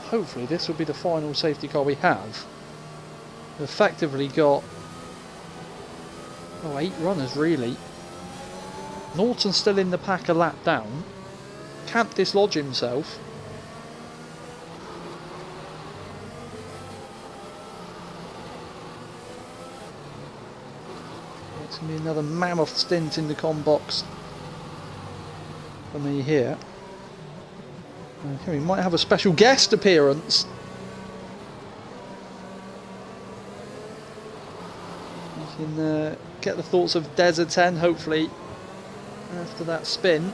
Hopefully this will be the final safety car we have. We've effectively got 8 runners really. Norton's still in the pack a lap down. Can't dislodge himself. It's going to be another mammoth stint in the com box for me here. Okay, we might have a special guest appearance. You can get the thoughts of Desert 10, hopefully, after that spin.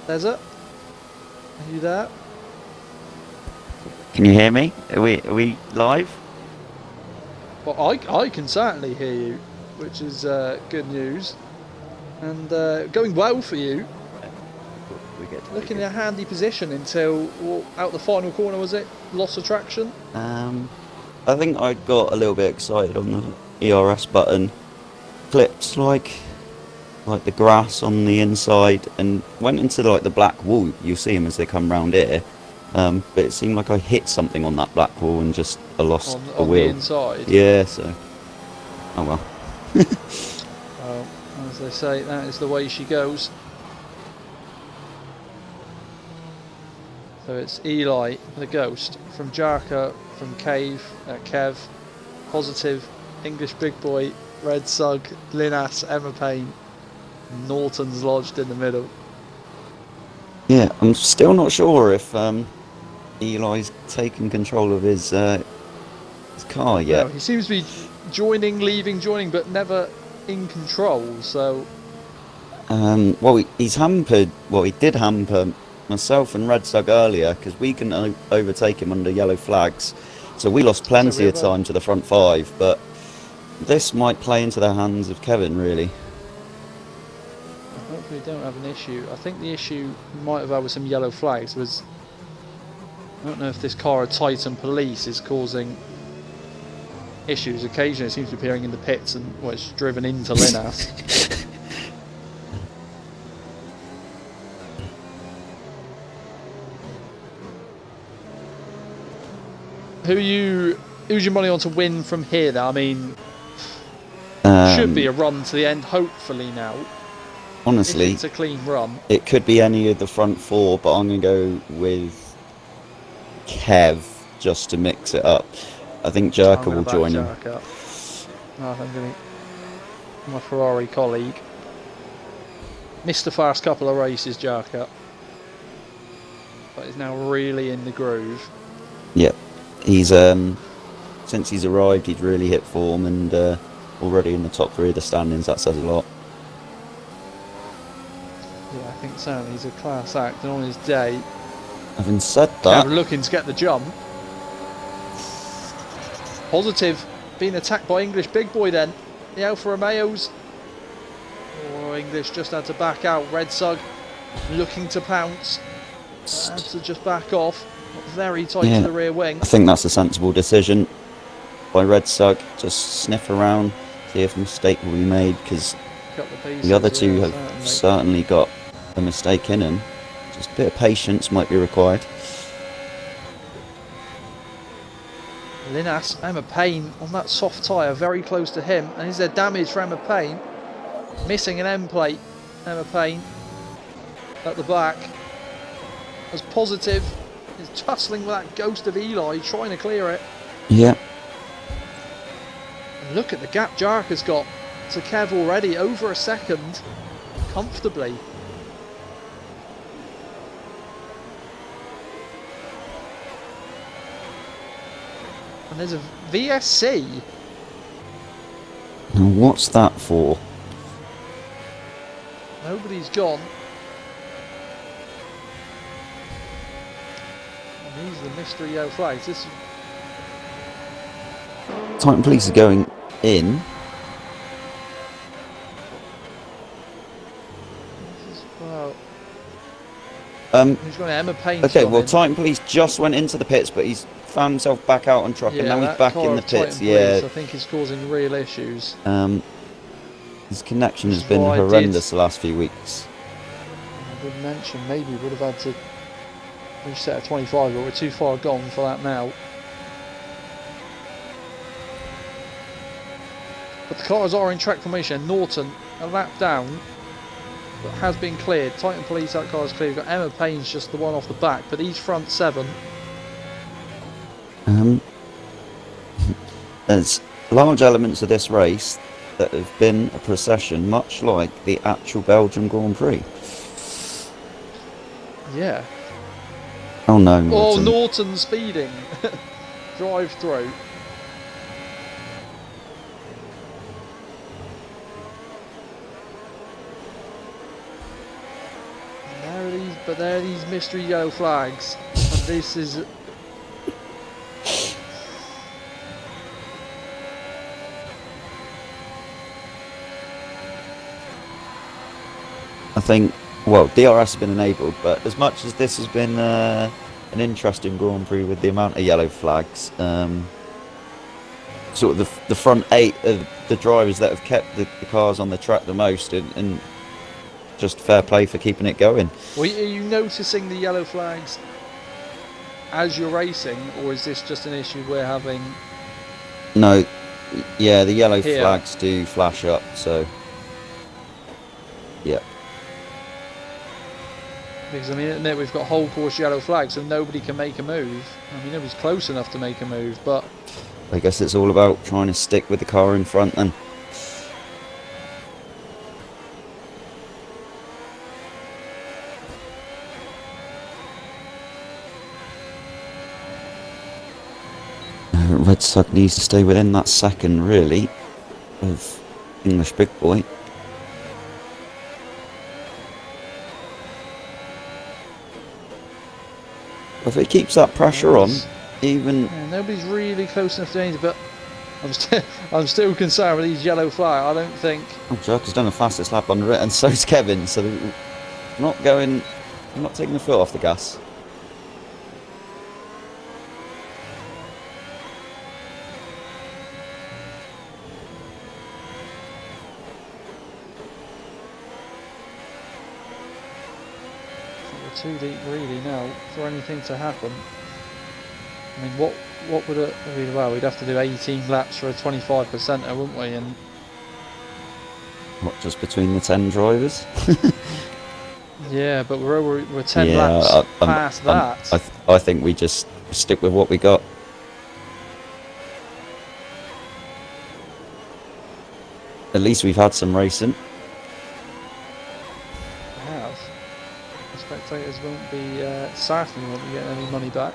Desert, are you there?
Can you hear me? Are we live?
Well, I can certainly hear you, which is good news. And going well for you. Looking in a handy position until out the final corner, was it? Loss of traction?
I think I got a little bit excited on the ERS button. Clipped like the grass on the inside and went into like the black wall. You'll see them as they come round here. But it seemed like I hit something on that black wall and just I lost the wheel.
On the inside?
Yeah, so... Oh well.
Well, as they say, that is the way she goes. So it's Eli, the Ghost, from Jerka, from Kev, Positive, English Big Boy, Red Sug, Linas, Emma Payne, Norton's lodged in the middle.
Yeah, I'm still not sure if Eli's taken control of his car yet.
No, he seems to be joining, leaving, joining, but never in control, so...
Well, he's hampered, he did hamper myself and Red Sug earlier, because we can overtake him under yellow flags, so we lost plenty of time to the front 5, but this might play into the hands of Kevin, really.
Hopefully don't have an issue. I think the issue might have had with some yellow flags was... I don't know if this car of Titan Police is causing issues. Occasionally it seems to be appearing in the pits and it's driven into Linas. Who's your money on to win from here now? I mean, should be a run to the end, hopefully now.
Honestly,
if it's a clean run.
It could be any of the front 4, but I'm going to go with Kev just to mix it up. I think Jerka will join him.
I'm going to my Ferrari colleague. Missed the first couple of races, Jerka, but he's now really in the groove.
Yep. He's since he's arrived, he's really hit form and already in the top 3 of the standings. That says a lot.
Yeah, I think certainly he's a class act, and on his day.
Having said that,
looking to get the jump. Positive being attacked by English Big Boy then. The Alfa Romeos. Oh, English just had to back out. Red Sug looking to pounce. Had to just back off. Very tight to the rear wing.
I think that's a sensible decision by Red Sug. Just sniff around, see if a mistake will be made, because the other two have certainly got a mistake in them. Just a bit of patience might be required.
Linas, Emma Payne on that soft tyre, very close to him. And is there damage for Emma Payne? Missing an end plate. Emma Payne at the back. As Positive is tussling with that ghost of Eli, trying to clear it.
Yeah.
And look at the gap Jerka's got to Kev already, over a second, comfortably. And there's a VSC.
Now, what's that for?
Nobody's gone. And these are the mystery yellow flags. This is
Titan Police are going in.
well.
Um,
Who's got Emma Payne?
okay, well, Titan Police just went into the pits, but he's found himself back out on truck, and now he's back in the pits.
I think he's causing real issues.
His connection has been horrendous the last few weeks.
I did mention maybe we would have had to reset at 25, but we're too far gone for that now. But the cars are in track formation. Norton, a lap down, but has been cleared. Titan Police, that car is clear. We've got Emma Payne's just the one off the back, but these front 7.
There's large elements of this race that have been a procession, much like the actual Belgian Grand Prix.
Yeah.
Oh no, Norton.
Oh, Norton speeding. Drive through. There are these mystery yellow flags, and this is.
I think, well, DRS has been enabled, but as much as this has been an interesting Grand Prix with the amount of yellow flags, sort of the front 8 of the drivers that have kept the cars on the track the most, and just fair play for keeping it going.
Well, are you noticing the yellow flags as you're racing, or is this just an issue we're having?
No, yeah, the yellow flags do flash up, so yeah.
Because I mean, at the minute we've got whole course yellow flags, so nobody can make a move. I mean, nobody's close enough to make a move, but
I guess it's all about trying to stick with the car in front then. Red Sug needs to stay within that second, really, of English Big Boy. If he keeps that pressure on, even...
Yeah, nobody's really close enough to anything, but I'm still concerned with these yellow flags. I don't think...
Oh, Jerk has done the fastest lap under it, and so's Kevin, so they're not taking the foot off the gas.
Too deep really now for anything to happen. I mean, what would it be? Well, we'd have to do 18 laps for a 25%er, wouldn't we? And
what, just between the 10 drivers?
yeah, but we're 10 laps past that.
I think we just stick with what we got. At least we've had some racing.
Spectators won't be certainly won't be getting any money back.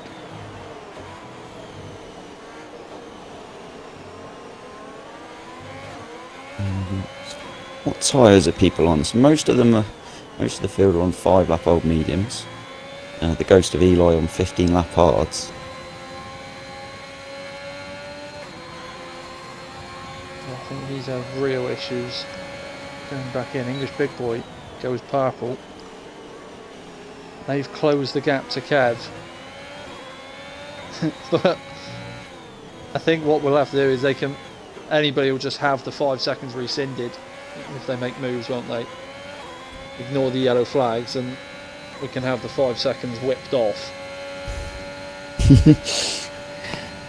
What tyres are people on? So most of the field are on 5-lap old mediums. The Ghost of Eli on 15-lap hards.
I think these are real issues. Going back in, English Big Boy goes purple. They've closed the gap to Kev. But I think what we'll have to do is anybody will just have the 5 seconds rescinded if they make moves, won't they? Ignore the yellow flags and we can have the 5 seconds whipped off.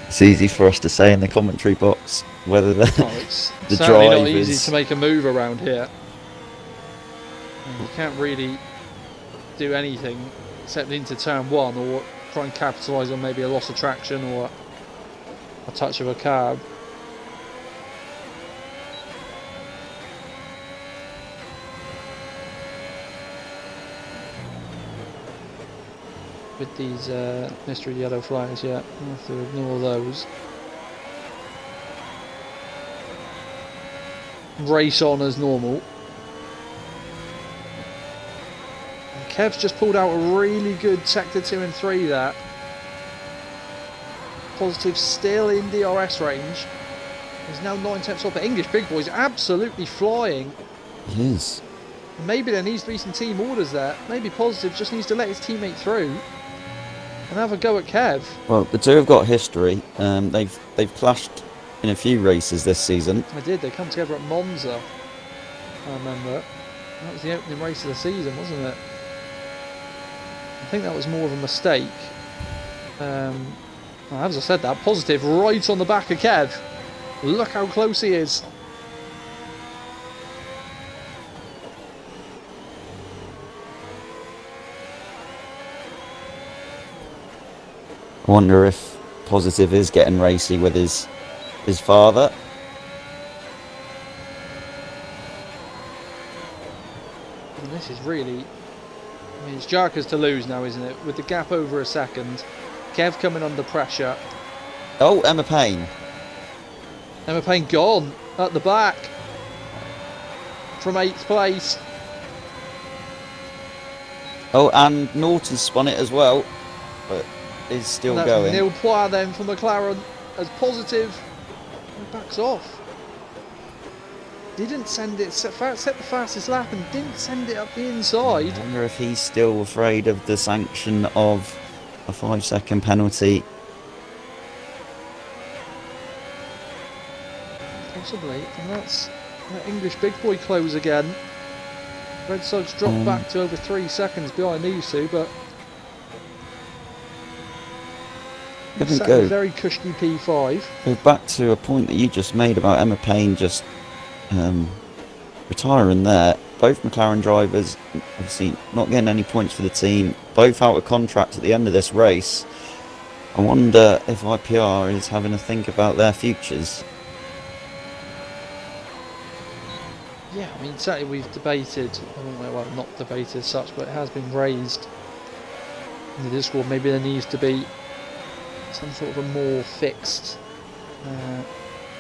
It's easy for us to say in the commentary box whether
it's
the
certainly
drive
not easy
is...
to make a move around here. You can't really do anything except into turn 1 or try and capitalise on maybe a loss of traction or a touch of a cab. With these mystery yellow flags, yeah, we'll have to ignore those. race on as normal. And Kev's just pulled out a really good sector 2 and 3 there. Positive still in DRS range. He's now 9 tenths off, but English Big Boy's absolutely flying.
He is.
Maybe there needs to be some team orders there. Maybe Positive just needs to let his teammate through and have a go at Kev.
Well, the two have got history. They've clashed in a few races this season.
They did. They come together at Monza. I remember. That was the opening race of the season, wasn't it? I think that was more of a mistake. Well, as I said, that Positive right on the back of Kev. Look how close he is.
I wonder if Positive is getting racy with his father.
And this is really... I mean, it's Jarkers to lose now, isn't it? With the gap over a second. Kev coming under pressure.
Oh, Emma Payne.
Emma Payne gone at the back from 8th place.
Oh, and Norton spun it as well, but is still
and
going.
Neil Poir then for McLaren as Positive. He backs off. Didn't send it, set the fastest lap and didn't send it up the inside.
I wonder if he's still afraid of the sanction of a 5-second penalty.
Possibly, and that's that English Big Boy close again. Red Sox dropped back to over 3 seconds behind these two, but sat in a very cushy P5.
Go back to a point that you just made about Emma Payne just retiring there. Both McLaren drivers obviously not getting any points for the team, both out of contract at the end of this race. I wonder if IPR is having a think about their futures.
Yeah, I mean, certainly we've debated, well, not debated as such, but it has been raised in the Discord. Maybe there needs to be some sort of a more fixed,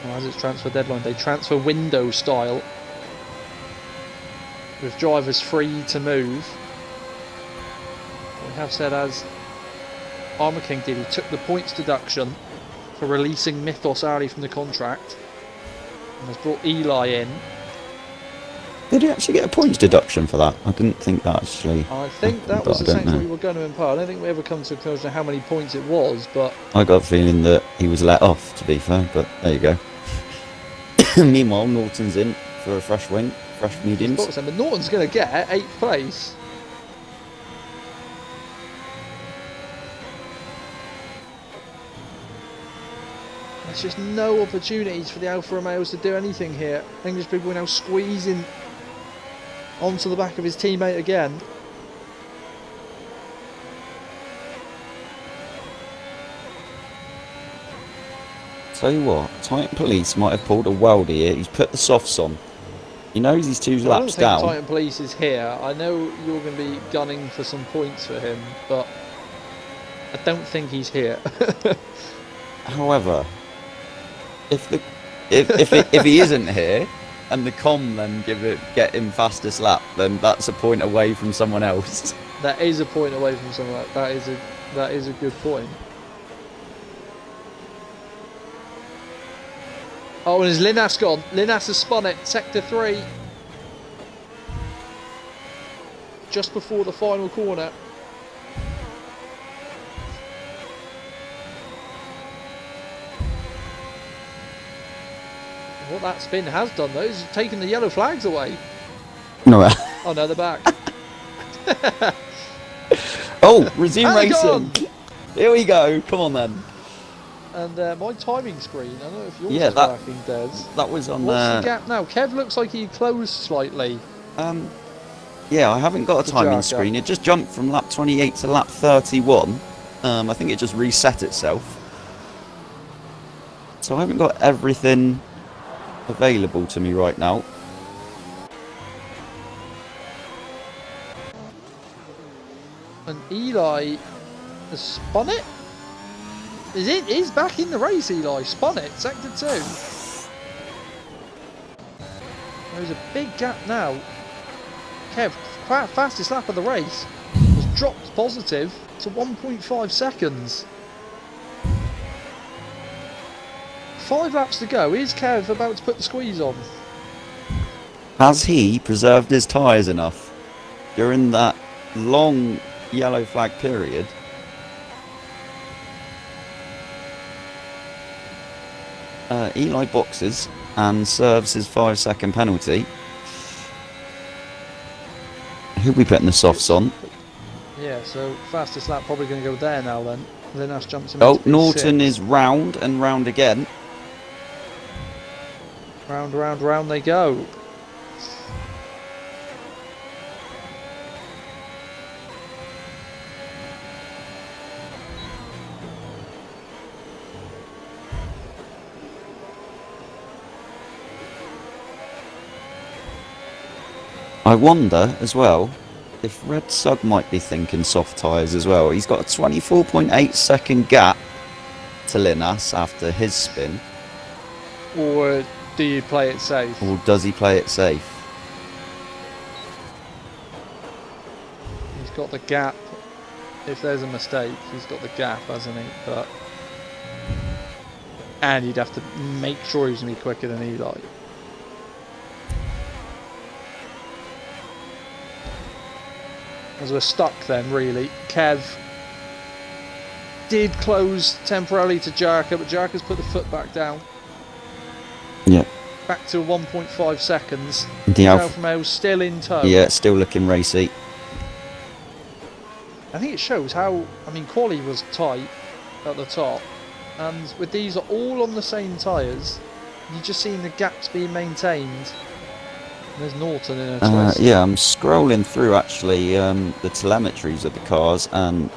as it's transfer deadline day, transfer window style, with drivers free to move. We have said, as Armour King did, he took the points deduction for releasing Mythos early from the contract and has brought Eli in.
Did he actually get a points deduction for that? I didn't think that actually.
I think that was the sanction we were going to impart. I don't think we ever come to a conclusion of how many points it was, but
I got a feeling that he was let off, to be fair, but there you go. Meanwhile, Norton's in for a fresh wing, fresh mediums.
But Norton's going to get 8th place. There's just no opportunities for the Alfa Romeos to do anything here. English people are now squeezing onto the back of his teammate again.
Tell you what, Titan Police might have pulled a welder here. He's put the softs on. He knows he's 2 laps down.
I don't think Titan Police is here. I know you're going to be gunning for some points for him, but I don't think he's here.
However, if he isn't here, and the com then get him fastest lap, then that's a point away from someone else.
That is a point away from someone else. That is a good point. Oh, and is Linas gone? Linas has spun it. Sector 3. Just before the final corner. What that spin has done though is taken the yellow flags away.
No.
Oh no, they're back.
Oh, resume racing.
Gone.
Here we go. Come on then.
And my timing screen, I don't know if yours is working, Des.
That was on
What's the gap now? Kev looks like he closed slightly.
Yeah, I haven't got a timing screen. It just jumped from lap 28 to lap 31. I think it just reset itself. So I haven't got everything available to me right now.
And Eli has spun it? He's back in the race, Eli. Spun it, sector 2. There's a big gap now. Kev, fastest lap of the race, has dropped positive to 1.5 seconds. 5 laps to go. Is Kev about to put the squeeze on?
Has he preserved his tyres enough during that long yellow flag period? Eli boxes and serves his 5-second penalty. Who'll be putting the softs on?
Yeah, so fastest lap probably going to go there now then. Linas jumps in.
Oh, Norton is round and round again.
Round, round, round they go.
I wonder as well if Red Sug might be thinking soft tyres as well. He's got a 24.8 second gap to Linas after his spin.
Or do you play it safe?
Or does he play it safe?
He's got the gap. If there's a mistake, he's got the gap, hasn't he? But and he'd have to make sure he's going to be quicker than Eli. As we're stuck then, really. Kev did close temporarily to Jarka, but Jarka's put the foot back down.
Yeah.
Back to 1.5 seconds.
The
Alfa Romeo's still in tow.
Yeah, still looking racy.
I think it shows how, I mean, quali was tight at the top, and with these are all on the same tyres, you're just seeing the gaps being maintained. There's Norton in a twist.
Yeah, I'm scrolling through actually the telemetries of the cars, and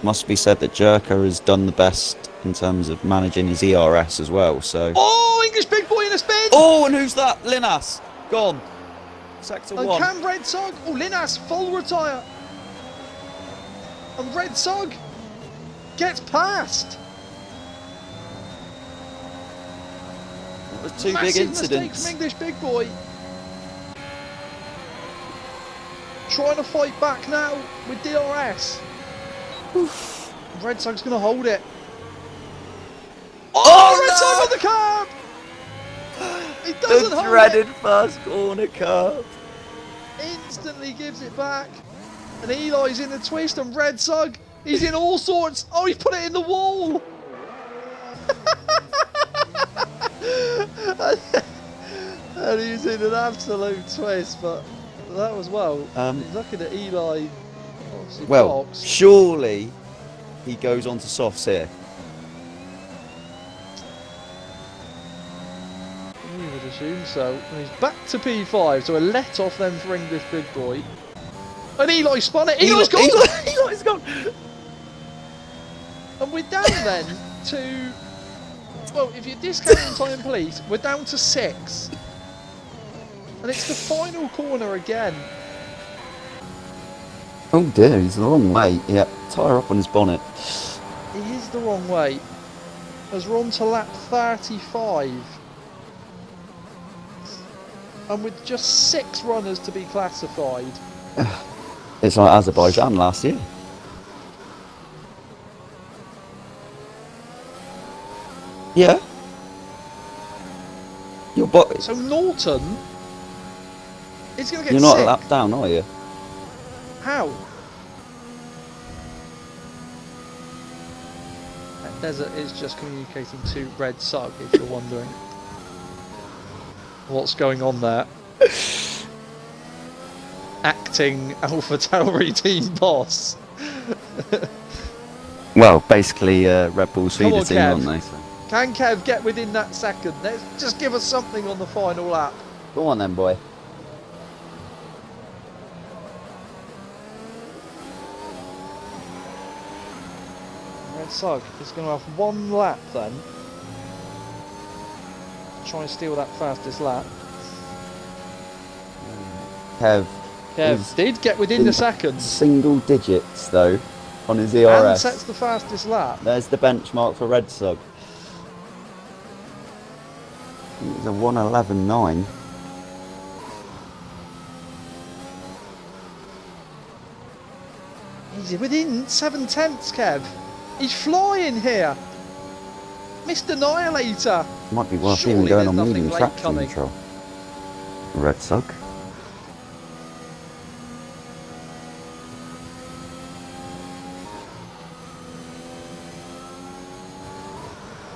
must be said that Jerka has done the best in terms of managing his ERS as well. So.
Oh, English big boy in a spin!
Oh, and who's that? Linas, gone. Sector 1.
Cam Red Sug. Oh, Linas full retire. And Red Sug gets past.
That was two
Massive
big incidents.
Mistake from English big boy. Trying to fight back now with DRS. Oof. Red Sug's going to hold it. Oh, Red Sug on the curb! He doesn't
The
hold
dreaded
it.
first corner curve.
Instantly gives it back. And Eli's in the twist, and Red Sug, he's in all sorts. Oh, he put it in the wall. And he's in an absolute twist, but that was well. Looking at Eli, obviously
Well,
boxed.
surely he goes on to softs here.
You would assume so. And he's back to P5, so a let off then for English big boy. And Eli spun it. Eli's gone.
Eli's gone.
And we're down then to, well, if you're discounting time, please, we're down to 6. And it's the final corner again.
Oh dear, he's the wrong way. Yeah, tyre up on his bonnet.
He is the wrong way. As we're on to lap 35. And with just 6 runners to be classified.
It's like Azerbaijan last year. Yeah. Your
So Norton is going to get
You're not a
6th.
lap down, are you?
How? That desert is just communicating to Red Sug, if you're wondering what's going on there. Acting Alpha Tauri team boss.
Well, basically, Red Bull's
Come
feeder
on,
team,
Kev.
aren't they? So.
Can Kev get within that second? Let's just give us something on the final lap.
Go on then, boy.
Red Sug is going to have 1 lap then. Try and steal that fastest lap.
Kev
Kev did get within the second.
single digits, though, on his
And
ERS.
sets the fastest lap.
There's the benchmark for Red Sug. It's a 1:11.9.
He's within 7/10, Kev. He's flying here. Mr. Annihilator.
Might be worth
Surely
even going
there's
on
nothing
medium
late
traction
coming.
control. Red Sug.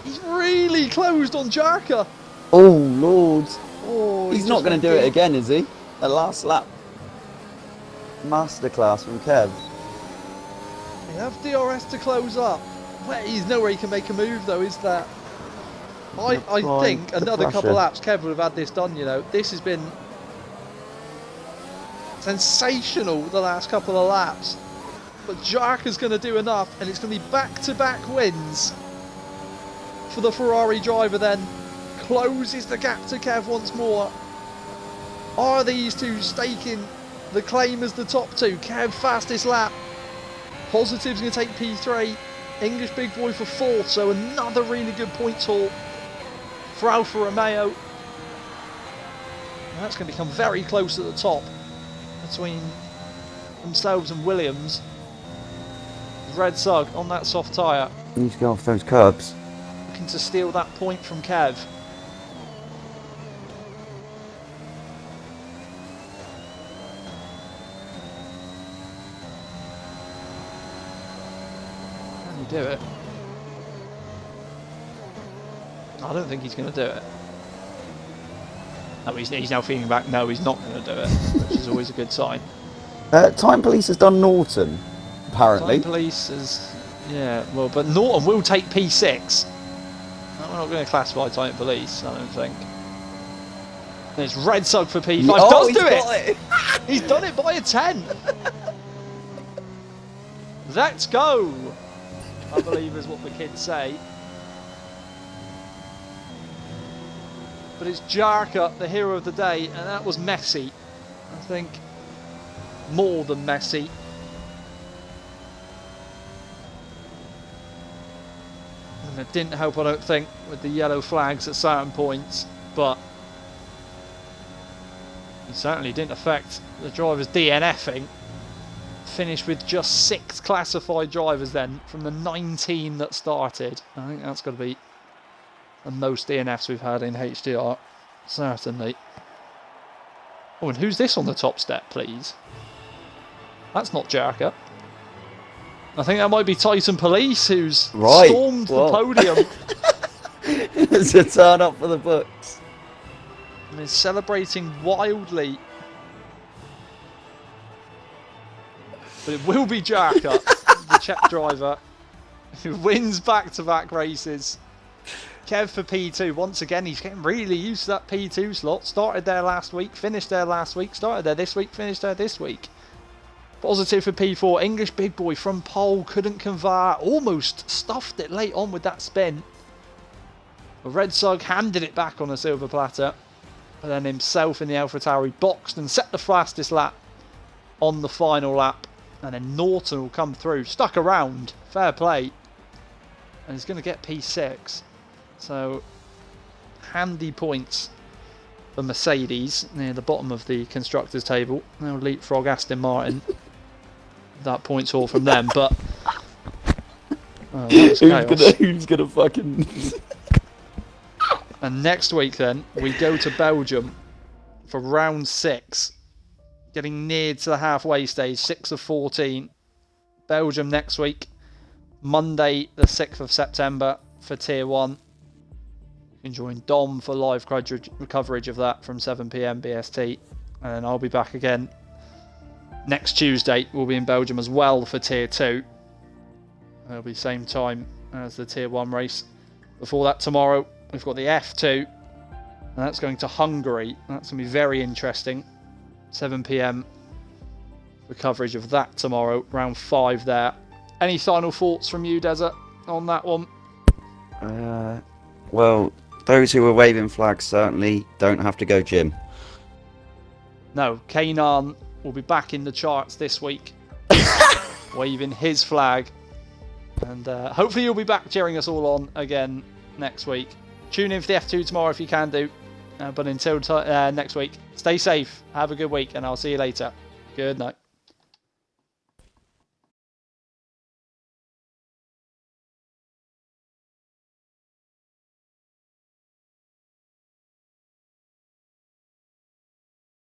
He's really closed on Jarka.
Oh, Lord.
Oh,
He's
he
not
just
going to
went
do it
deep.
again, is he? A last lap. Masterclass from Kev.
They have DRS to close up. Well, he's nowhere he can make a move though, is there? I
Apply
think
the
another couple
pressure.
laps Kev would have had this done, you know. This has been sensational the last couple of laps. But Jarka's going to do enough, and it's going to be back-to-back wins for the Ferrari driver then. Closes the gap to Kev once more. Are these two staking the claim as the top two? Kev fastest lap. Positive's going to take P3. English Big Boy for 4th, so another really good points haul for Alfa Romeo. And that's going to become very close at the top between themselves and Williams. Red Sug on that soft tyre,
You need to go off those curbs.
looking to steal that point from Kev. Can he do it? I don't think he's going to do it. No, he's now feeling back. No, he's not going to do it, which is always a good sign.
Time Police has done Norton, apparently.
Time Police is, yeah, well, but Norton will take P6. No, we're not going to classify Time Police, I don't think. And it's Red Sug for P5.
Oh,
Does
he's
do
got
it! He's done it by a 10. Let's go, I believe is what the kids say. But it's Jarka, the hero of the day, and that was messy. I think more than messy. And it didn't help, I don't think, with the yellow flags at certain points, but it certainly didn't affect the drivers DNFing. Finished with just 6 classified drivers then from the 19 that started. I think that's got to be the most DNFs we've had in HDR, certainly. Oh, and who's this on the top step, please? That's not Jarka. I think that might be Titan Police, who's stormed the podium
It's a turn up for the books.
and is celebrating wildly. But it will be Jarka, the Czech driver, who wins back-to-back races. Kev for P2. Once again, he's getting really used to that P2 slot. Started there last week, finished there last week, started there this week, finished there this week. Positive for P4. English Big Boy from pole, couldn't convert, almost stuffed it late on with that spin. But Red Sug handed it back on a silver platter. And then himself in the AlphaTauri boxed and set the fastest lap on the final lap. And then Norton will come through, stuck around, fair play. And he's going to get P6. So, handy points for Mercedes near the bottom of the constructors table. They'll leapfrog Aston Martin. That points all from them, but that was chaos.
Who's gonna fucking?
And next week then we go to Belgium for round 6, getting near to the halfway stage, 6 of 14. Belgium next week, Monday the 6th of September for Tier 1. You can join Dom for live coverage of that from 7 PM BST. And then I'll be back again next Tuesday. We'll be in Belgium as well for Tier 2. It'll be same time as the Tier 1 race. Before that tomorrow, we've got the F2. And that's going to Hungary. That's going to be very interesting. 7 PM for coverage of that tomorrow. Round 5 there. Any final thoughts from you, Desert, on that one?
Well, those who are waving flags certainly don't have to go gym.
No, Kanan will be back in the charts this week, waving his flag. And hopefully you'll be back cheering us all on again next week. Tune in for the F2 tomorrow if you can do. But until next week, stay safe, have a good week, and I'll see you later. Good night.